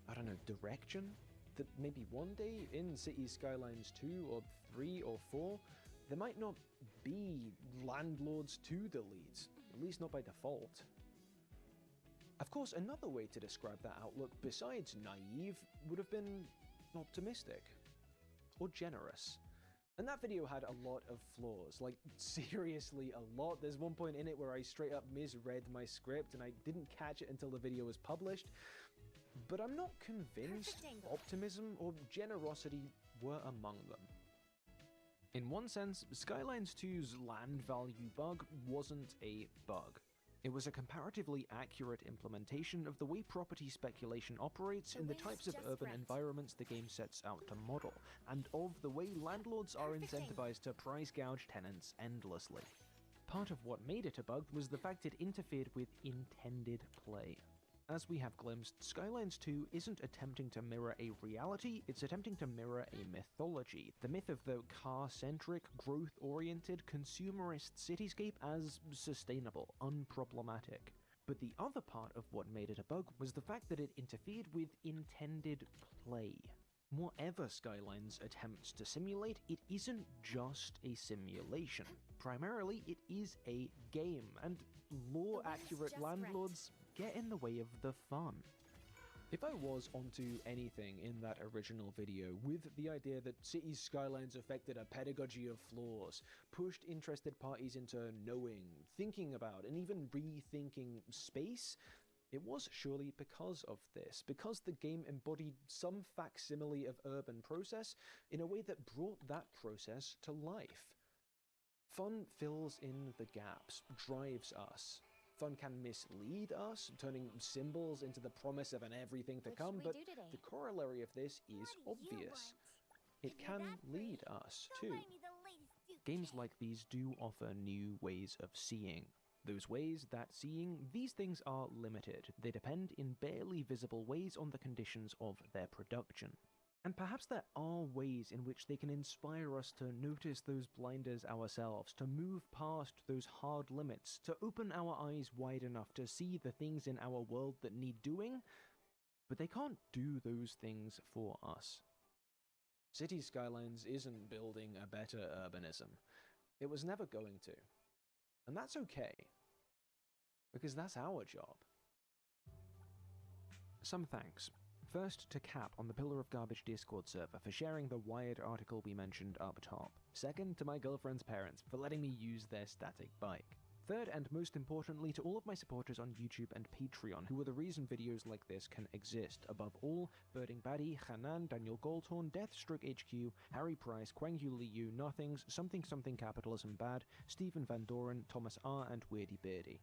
I don't know, direction? That maybe one day in Cities Skylines 2 or 3 or 4, there might not be landlords to delete, at least not by default. Of course, another way to describe that outlook besides naive would have been optimistic. Or generous. And that video had a lot of flaws, like seriously a lot. There's one point in it where I straight up misread my script and I didn't catch it until the video was published. But I'm not convinced optimism or generosity were among them. In one sense, Skylines 2's land value bug wasn't a bug. It was a comparatively accurate implementation of the way property speculation operates in the types of urban environments the game sets out to model, and of the way landlords are incentivized to price gouge tenants endlessly. Part of what made it a bug was the fact it interfered with intended play. As we have glimpsed, Skylines 2 isn't attempting to mirror a reality, it's attempting to mirror a mythology, the myth of the car-centric, growth-oriented, consumerist cityscape as sustainable, unproblematic. But the other part of what made it a bug was the fact that it interfered with intended play. Whatever Skylines attempts to simulate, it isn't just a simulation. Primarily, it is a game, and lore-accurate landlords get in the way of the fun. If I was onto anything in that original video with the idea that Cities Skylines affected a pedagogy of flaws, pushed interested parties into knowing, thinking about, and even rethinking space, it was surely because of this, because the game embodied some facsimile of urban process in a way that brought that process to life. Fun fills in the gaps, drives us. Fun can mislead us, turning symbols into the promise of an everything to come, but the corollary of this is obvious. It can lead us, too. Games like these do offer new ways of seeing. Those ways that seeing these things are limited. They depend in barely visible ways on the conditions of their production. And perhaps there are ways in which they can inspire us to notice those blinders ourselves, to move past those hard limits, to open our eyes wide enough to see the things in our world that need doing, but they can't do those things for us. Cities Skylines isn't building a better urbanism. It was never going to. And that's okay, because that's our job. Some thanks. First, to Cap on the Pillar of Garbage Discord server for sharing the Wired article we mentioned up top. Second, to my girlfriend's parents for letting me use their static bike. Third, and most importantly, to all of my supporters on YouTube and Patreon, who are the reason videos like this can exist. Above all, Birding Baddie, Hanan, Daniel Goldhorn, Deathstroke HQ, Harry Price, Kwang Yu Liu, Nothings, Something Something Capitalism Bad, Stephen Van Doren, Thomas R, and Weirdy Beardy.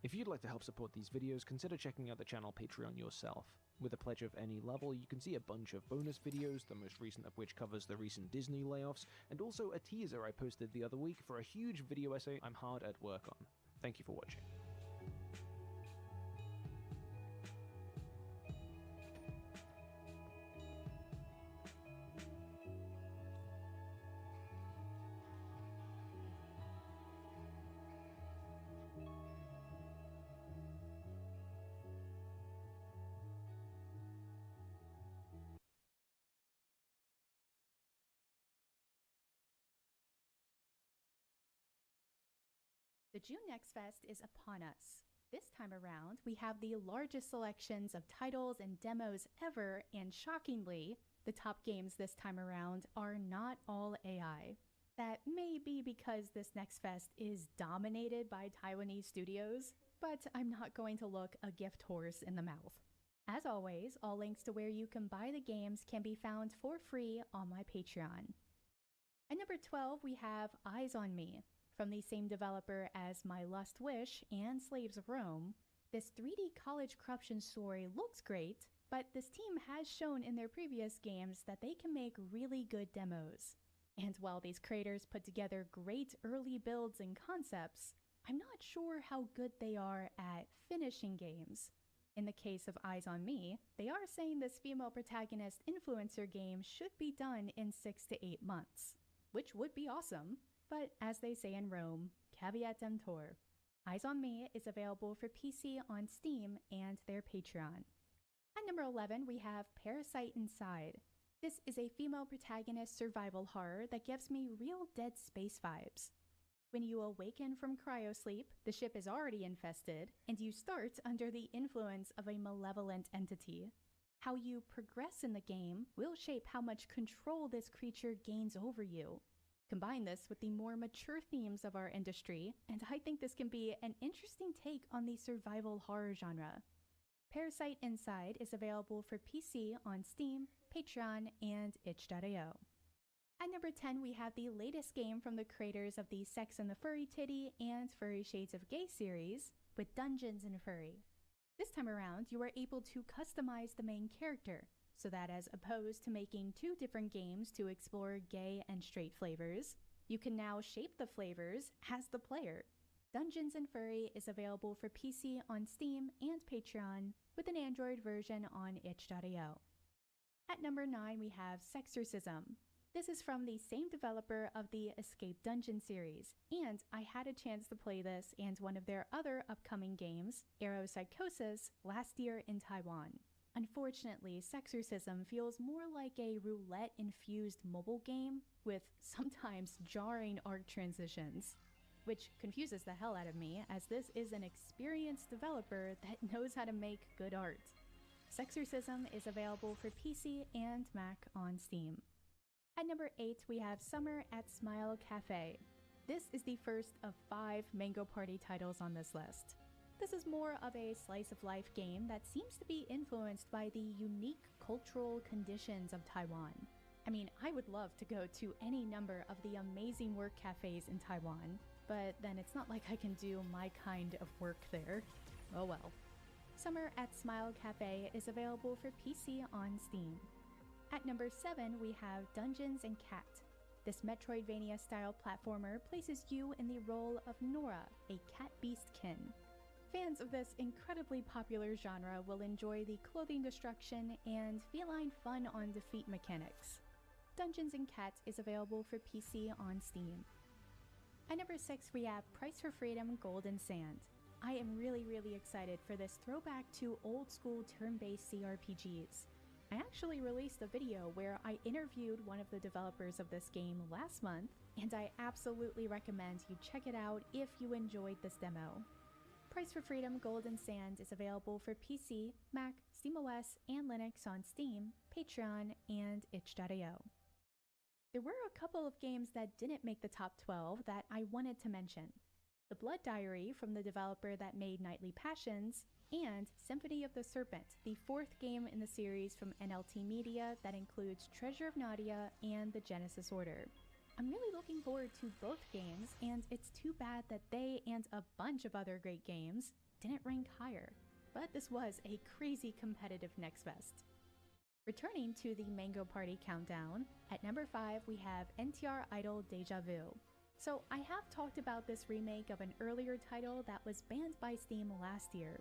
If you'd like to help support these videos, consider checking out the channel Patreon yourself. With a pledge of any level, you can see a bunch of bonus videos, the most recent of which covers the recent Disney layoffs, and also a teaser I posted the other week for a huge video essay I'm hard at work on. Thank you for watching. The June Next Fest is upon us. This time around, we have the largest selections of titles and demos ever, and shockingly, the top games this time around are not all AI. That may be because this Next Fest is dominated by Taiwanese studios, but I'm not going to look a gift horse in the mouth. As always, all links to where you can buy the games can be found for free on my Patreon. At number 12, we have Eyes on Me. From the same developer as My Lust Wish and Slaves of Rome, this 3D college corruption story looks great, but this team has shown in their previous games that they can make really good demos. And while these creators put together great early builds and concepts, I'm not sure how good they are at finishing games. In the case of Eyes on Me, they are saying this female protagonist influencer game should be done in 6 to 8 months, which would be awesome. But as they say in Rome, caveat emptor. Eyes on Me is available for PC on Steam and their Patreon. At number 11, we have Parasite Inside. This is a female protagonist survival horror that gives me real Dead Space vibes. When you awaken from cryosleep, the ship is already infested, and you start under the influence of a malevolent entity. How you progress in the game will shape how much control this creature gains over you. Combine this with the more mature themes of our industry, and I think this can be an interesting take on the survival horror genre. Parasite Inside is available for PC on Steam, Patreon, and itch.io. At number 10, we have the latest game from the creators of the Sex and the Furry Titty and Furry Shades of Gay series, with Dungeons and Furry. This time around, you are able to customize the main character, so that as opposed to making 2 different games to explore gay and straight flavors, you can now shape the flavors as the player. Dungeons and Furry is available for PC on Steam and Patreon, with an Android version on itch.io. At number 9, we have Sexorcism. This is from the same developer of the Escape Dungeon series, and I had a chance to play this and one of their other upcoming games, Aeropsychosis, last year in Taiwan. Unfortunately, Sexorcism feels more like a roulette-infused mobile game with sometimes jarring art transitions, which confuses the hell out of me as this is an experienced developer that knows how to make good art. Sexorcism is available for PC and Mac on Steam. At number 8, we have Summer at Smile Cafe. This is the first of 5 Mango Party titles on this list. This is more of a slice-of-life game that seems to be influenced by the unique cultural conditions of Taiwan. I mean, I would love to go to any number of the amazing work cafes in Taiwan, but then it's not like I can do my kind of work there. Oh well. Summer at Smile Cafe is available for PC on Steam. At number 7, we have Dungeons & Cat. This Metroidvania-style platformer places you in the role of Nora, a cat beastkin. Fans of this incredibly popular genre will enjoy the clothing destruction and feline fun on defeat mechanics. Dungeons & Cat is available for PC on Steam. At number 6, we have Price for Freedom Golden Sand. I am really excited for this throwback to old-school turn-based CRPGs. I actually released a video where I interviewed one of the developers of this game last month, and I absolutely recommend you check it out if you enjoyed this demo. Price for Freedom Golden Sand is available for PC, Mac, SteamOS, and Linux on Steam, Patreon, and itch.io. There were a couple of games that didn't make the top 12 that I wanted to mention. The Blood Diary from the developer that made Nightly Passions, and Symphony of the Serpent, the 4th game in the series from NLT Media that includes Treasure of Nadia and the Genesis Order. I'm really looking forward to both games, and it's too bad that they and a bunch of other great games didn't rank higher, but this was a crazy competitive Next Fest. Returning to the Mango Party countdown, at number 5 we have NTR Idol Deja Vu. So I have talked about this remake of an earlier title that was banned by Steam last year.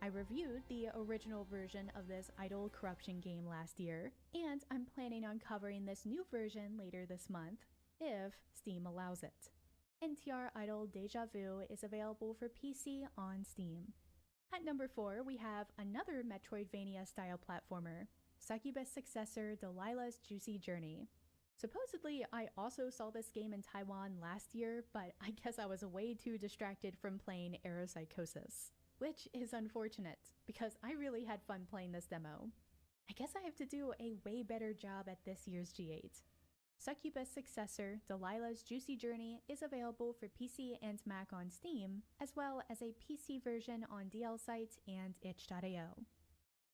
I reviewed the original version of this idol corruption game last year, and I'm planning on covering this new version later this month, if Steam allows it. NTR Idol Deja Vu is available for PC on Steam. At number 4 we have another Metroidvania-style platformer, Succubus successor Delilah's Juicy Journey. Supposedly, I also saw this game in Taiwan last year, but I guess I was way too distracted from playing Aeropsychosis. Which is unfortunate, because I really had fun playing this demo. I guess I have to do a way better job at this year's G8. Succubus successor Delilah's Juicy Journey is available for PC and Mac on Steam, as well as a PC version on DLSite and itch.io.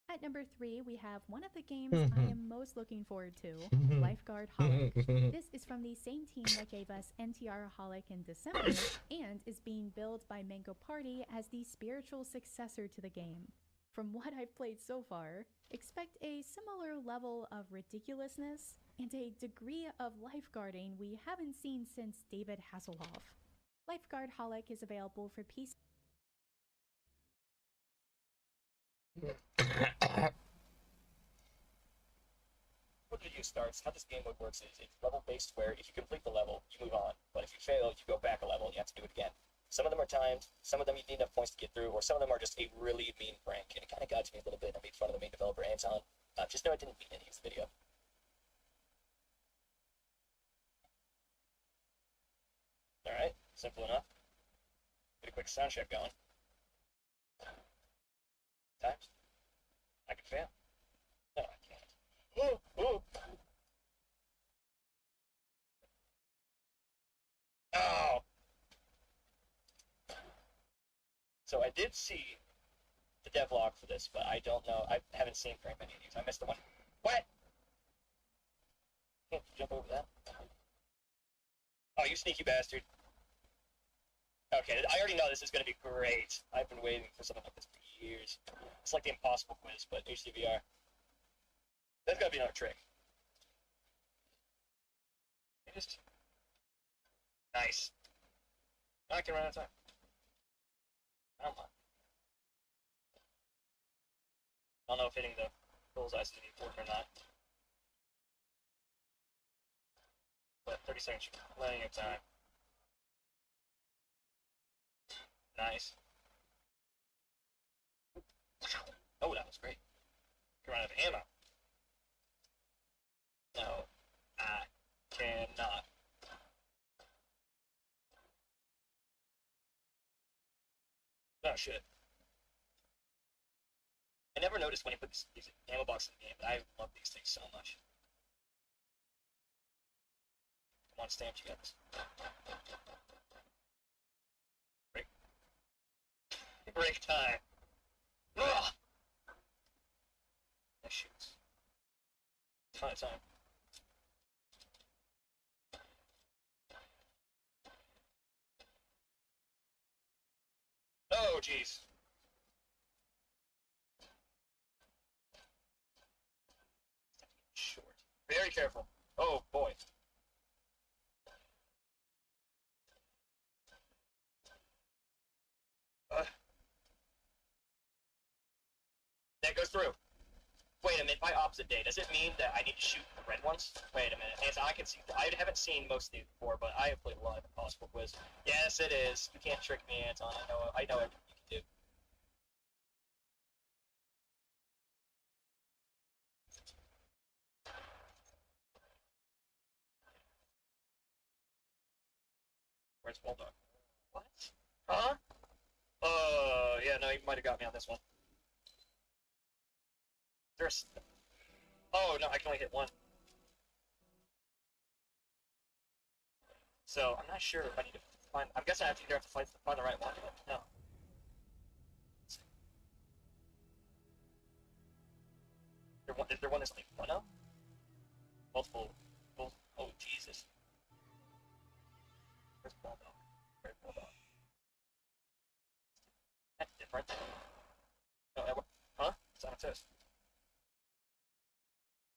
At number 3, we have one of the games I am most looking forward to, Lifeguard Holic. This is from the same team that gave us NTR Holic in December, and is being billed by Mango Party as the spiritual successor to the game. From what I've played so far, expect a similar level of ridiculousness and a degree of lifeguarding we haven't seen since David Hasselhoff. Lifeguard Holic is available for PC. When the video starts, how this game works is it's level-based where if you complete the level, you move on. But if you fail, you go back a level and you have to do it again. Some of them are timed, some of them you need enough points to get through, or some of them are just a really mean prank. And it kind of got to me a little bit and I made fun of the main developer, Anton. Just know I didn't mean to use the video. Alright, simple enough. Get a quick sound check going. Times. I can fail. No, I can't. Ooh, ooh. Oh! So I did see the devlog for this, but I don't know. I haven't seen very many of these. I missed the one. What? Can't jump over that. Oh, you sneaky bastard. Okay, I already know this is going to be great. I've been waiting for something like this for years. It's like the impossible quiz, but HDVR. There's got to be another trick. Just... Nice. I can run out of time. I don't mind. I don't know if hitting the bullseye is going to be important or not. But 30 seconds, plenty of time. Nice. Oh, that was great. Run out of ammo. No, I cannot. Oh shit. I never noticed when he put these ammo boxes in the game, but I love these things so much. Come on, Stamps, you got this. Break. Break time. Ugh! That shoots. Ton of time. Oh, jeez. Short. Very careful. Oh, boy. That goes through. Wait a minute, by opposite day, does it mean that I need to shoot the red ones? Wait a minute, as I can see, I haven't seen most of these before, but I have played a lot of Impossible Quiz. Yes, it is. You can't trick me, Anton. I know everything you can do. Where's Bulldog? What? Huh? Yeah, no, you might have got me on this one. There's... Oh, no, I can only hit one. So, I'm not sure if I need to find... I'm guessing I have to find the right one, but no. Is there one that's like one of? Multiple... Oh, Jesus. Where's Bulldog? Where's Bulldog? That's different. it says.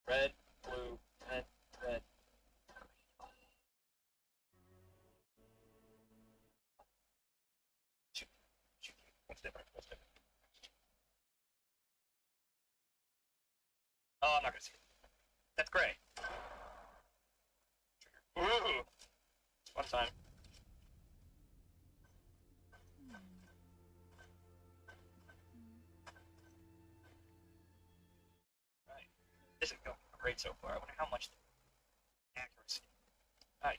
Red, blue, red, red. What's different? What's different? Oh, I'm not gonna see it. That's gray. Ooh! It's one time. Right. This is going great so far. I wonder how much accuracy. Alright.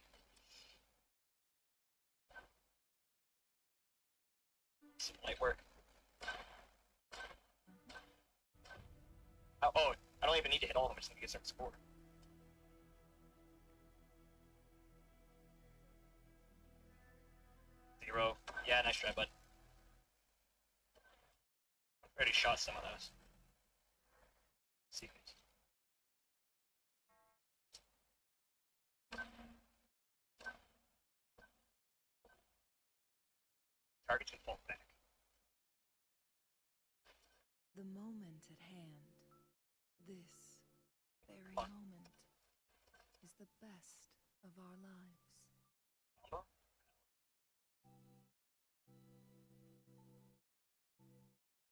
Some light work. Oh, I don't even need to hit all of them, I just need to get a certain score. Zero. Yeah, nice try, bud. I already shot some of those. Secrets. Targets can fall back. The moment at hand, this very moment, is the best of our lives.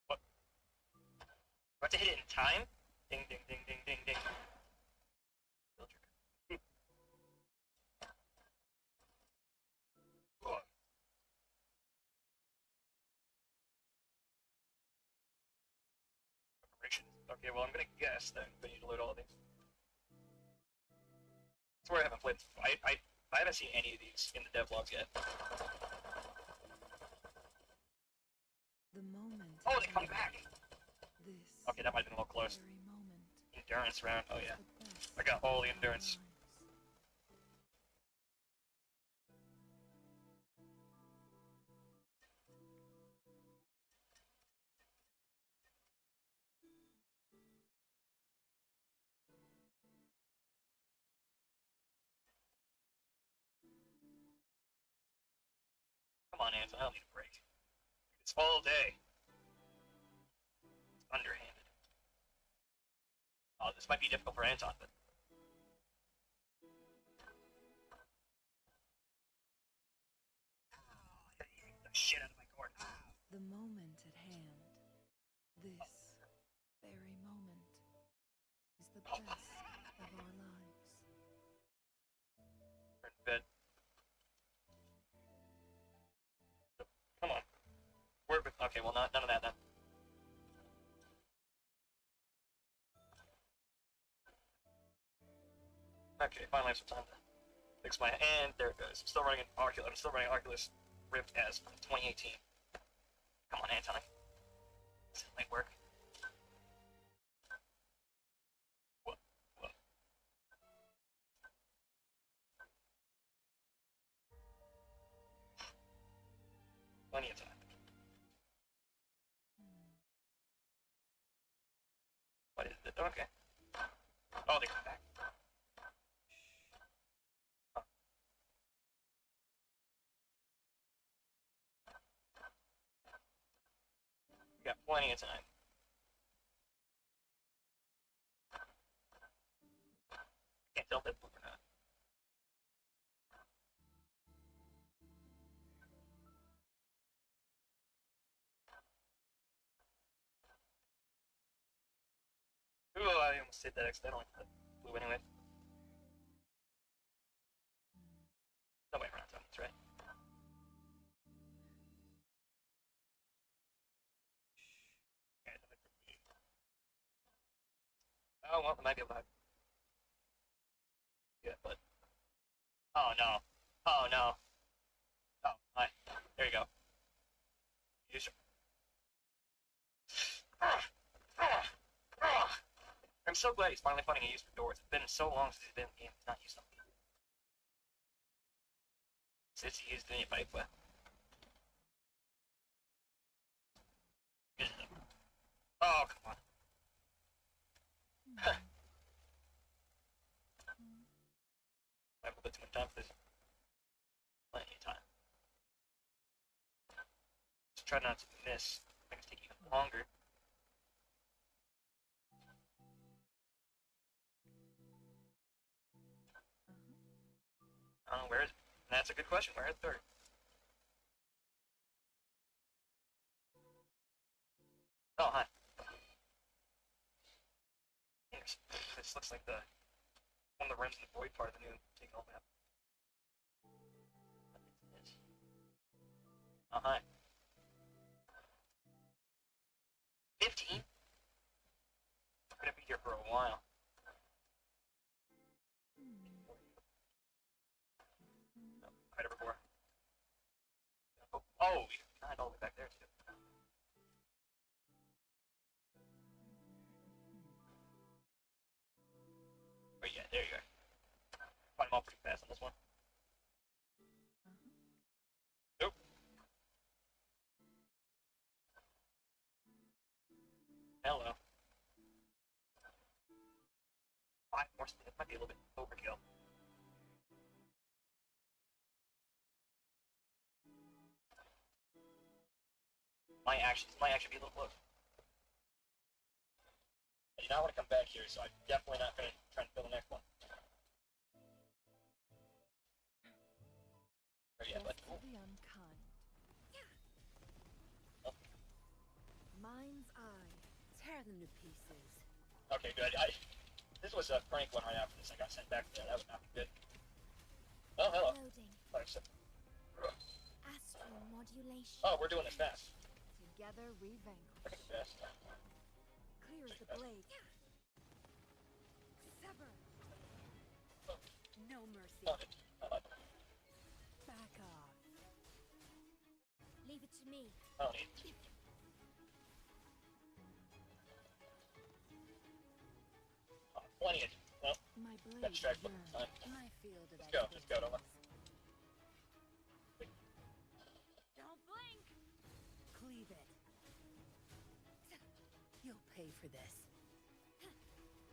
What? Do I have to hit it in time? Ding, ding, ding, ding, ding, ding. Okay, well, I'm gonna guess then, but you need to load all of these. That's where I haven't played. I haven't seen any of these in the devlogs yet. The moment. Oh, they come back! This Okay, that might have been a little close. very moment. Endurance round. Oh, yeah. I got all the endurance. Come on, Anton, I don't need a break. It's all day. It's underhanded. Oh, this might be difficult for Anton, but... The shit out of my cord. The moment at hand, this very moment, is the best of our lives. We're in bed. Come on. Okay, well, none of that then. Okay, finally have some time to fix my... And there it goes. I'm still running Oculus Rift as 2018. Come on, Anton. This might work. Whoa, whoa. Plenty of time. What is it? Okay. Oh, they come back. Huh. We got plenty of time. Can't tell if that's blue or not. Ooh, I almost hit that accidentally, but blue anyway. No way around time, that's right. Oh, well, I might be able to... Yeah, but... Oh, no. Oh, no. Oh, hi. There you go. Use your... I'm so glad he's finally finding a use for doors. It's been so long since he's been in the game. He's not used them. Since he used any pipe, but... Oh, come on. I have a bit too much time for this. Plenty of time. Just try not to miss. Things take even longer. Where is? That's a good question. Where is third? Oh, hi. This looks like one of the rims in the void part of the new take-home map. Oh, hi. 15? I'm gonna be here for a while. No, right over before. Oh, not all the way back there too. Oh yeah, there you are. Find them all pretty fast on this one. Nope. Hello. 5 more speed. It might be a little bit overkill. Might actually be a little close. I do not want to come back here, so I'm definitely not going to try and fill the next one. Oh yeah, but cool. The unkind. Oh. Mind's eye. Tear them to pieces. Okay, good. This was a prank one right after this. I got sent back there. That would not be good. Oh, hello. Loading. Astral modulation. Oh, we're doing this fast. Together we vanquish. Freaking fast. Clear as the blade. Sever. No mercy. Oh, I like it. Back off. Leave it to me. I don't need it. Oh, plenty of. Well, My blade got distracted by yearns. the time. My field of Let's go. Let's go, Nova. Don't blink. Cleave it. You'll pay for this.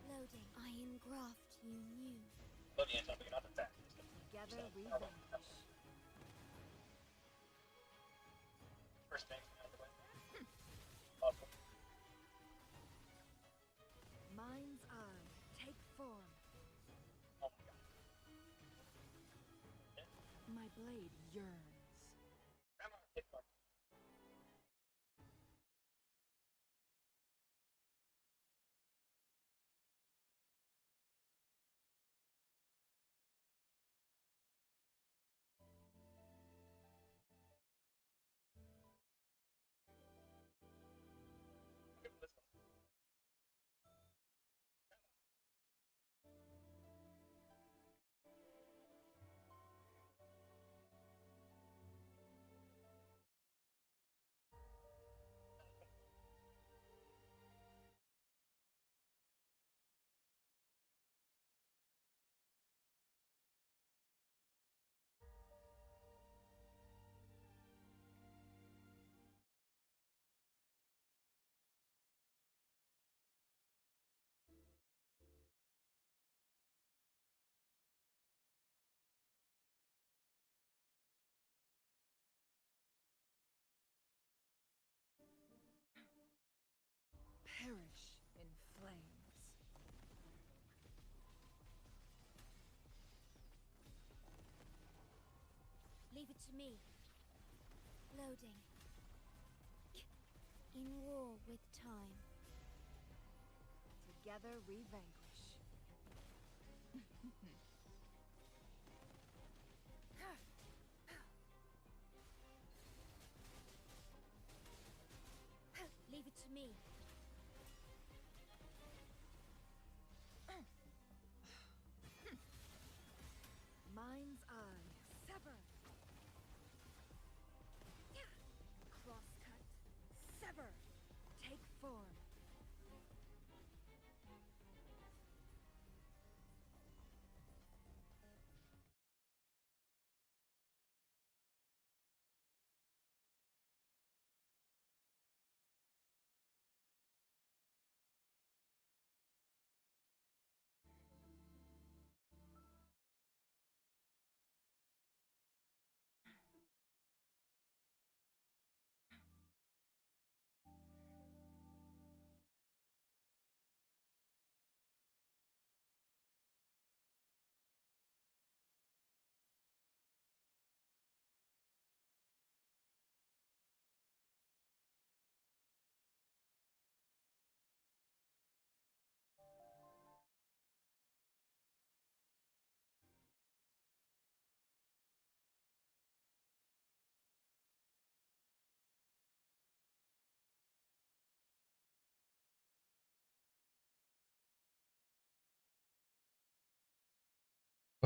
Loading. I engraft you new. Love the anti, but you're not that fast. Together we vanquish. First thing out of the way. Awesome. Mind's eye. Take form. Oh my god. My blade yearns. Grandma, hit mark. Perish in flames. Leave it to me. Loading. In war with time. Together we vanquish. Leave it to me. Mind's eye. Sever. Crosscut. Sever. Take form.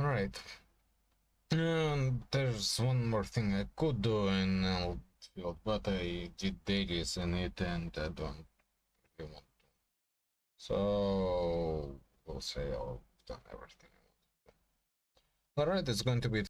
Alright. There's one more thing I could do in Elfield, but I did dailies in it and I don't really want to. So we'll say I've done everything I want to do. Alright, it's going to be